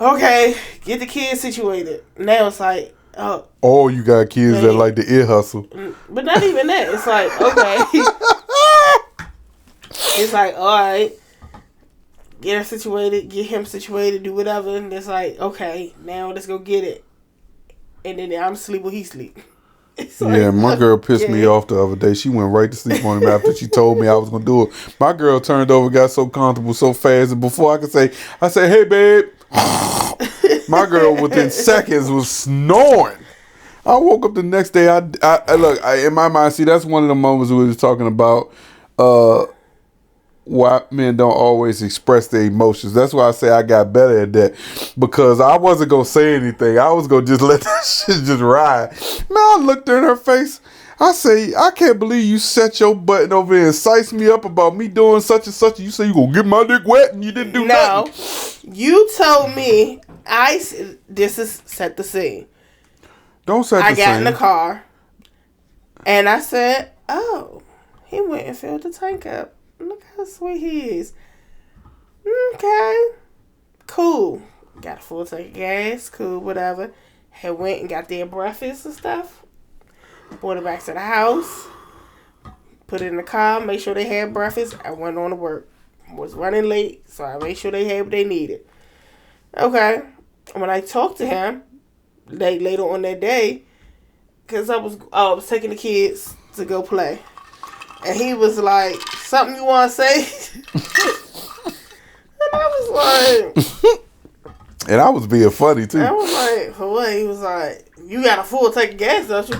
Okay, get the kid situated." Now it's like, oh, you got kids that like the ear hustle, but not even that. It's like, okay. It's like, all right, get her situated, get him situated, do whatever. And it's like, okay, now let's go get it. And then I'm asleep while he sleep. Yeah, my girl pissed me off the other day. She went right to sleep on him after she told me I was going to do it. My girl turned over, got so comfortable so fast. And before I could say, I said, hey, babe. My girl within seconds was snoring. I woke up the next day. I look, in my mind, see, that's one of the moments we was talking about. Why men don't always express their emotions. That's why I say I got better at that. Because I wasn't going to say anything. I was going to just let that shit just ride. Man, I looked in her face. I say, I can't believe you set your button over here and size me up about me doing such and such. You say you going to get my dick wet and you didn't do nothing. No, you told me, this is set the scene. Don't set the scene. I got in the car and I said, oh, he went and filled the tank up. Look how sweet he is. Okay. Cool. Got a full tank of gas. Cool, whatever. Had went and got their breakfast and stuff. Brought it back to the house. Put it in the car. Made sure they had breakfast. I went on to work. Was running late, so I made sure they had what they needed. Okay. When I talked to him, later on that day, because I was taking the kids to go play. And he was like, something you want to say? And I was like... And I was being funny, too. I was like, for what? He was like, you got a full tank of gas, don't you?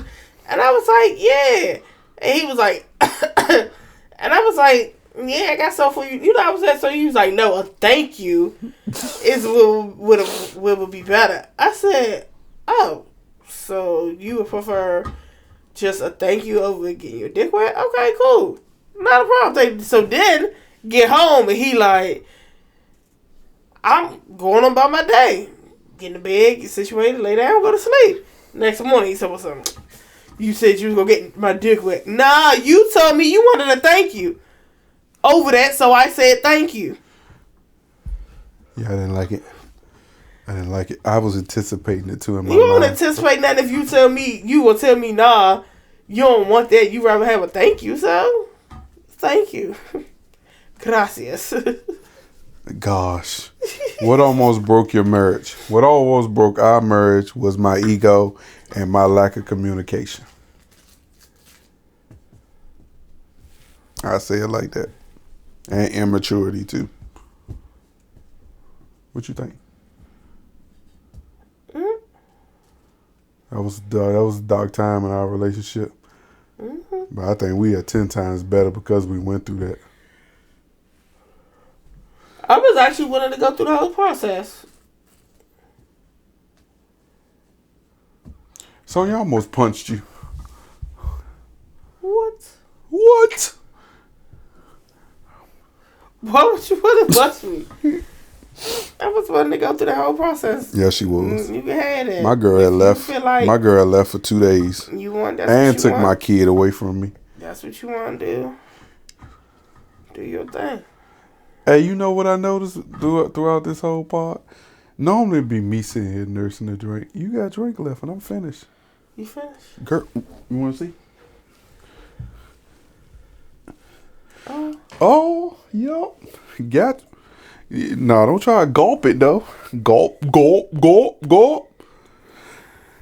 And I was like, yeah. And he was like... And I was like, yeah, I got some for you. You know what I'm saying? So he was like, no, a thank you would be better. I said, oh, so you would prefer... just a thank you over getting your dick wet? Okay, cool. Not a problem. So then, get home and he like, I'm going on about my day. Get in the bed, get situated, lay down, go to sleep. Next morning, he said, what's up? You said you was going to get my dick wet. Nah, you told me you wanted a thank you over that, so I said thank you. Yeah, I didn't like it. I was anticipating it too in my You don't mind. anticipate nothing if you will tell me, nah, you don't want that. You rather have a thank you, so thank you. Gracias. Gosh. What almost broke your marriage? What almost broke our marriage was my ego and my lack of communication. I say it like that. And immaturity too. What you think? Mm-hmm. That was a dark time in our relationship. Mm-hmm. But I think we are 10 times better because we went through that. I was actually willing to go through the whole process. Sonya almost punched you. What? Why would you want to punch me? I was willing to go through the whole process. Yeah, she was. You can have it. My girl had left. Like My girl left for 2 days. You want that? And took my kid away from me. That's what you want to do. Do your thing. Hey, you know what I noticed throughout this whole part? Normally it'd be me sitting here nursing a drink. You got a drink left and I'm finished. You finished? Girl, you want to see? Oh, yup. Got. No, don't try to gulp it though. Gulp.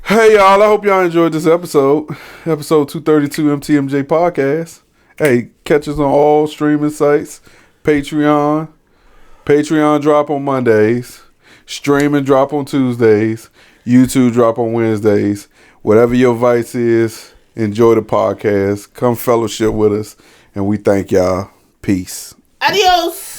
Hey y'all, I hope y'all enjoyed this episode. Episode 232 MTMJ Podcast. Hey, catch us on all streaming sites. Patreon drop on Mondays. Streaming drop on Tuesdays. YouTube drop on Wednesdays. Whatever your vice is, enjoy the podcast. Come fellowship with us. And we thank y'all. Peace. Adios.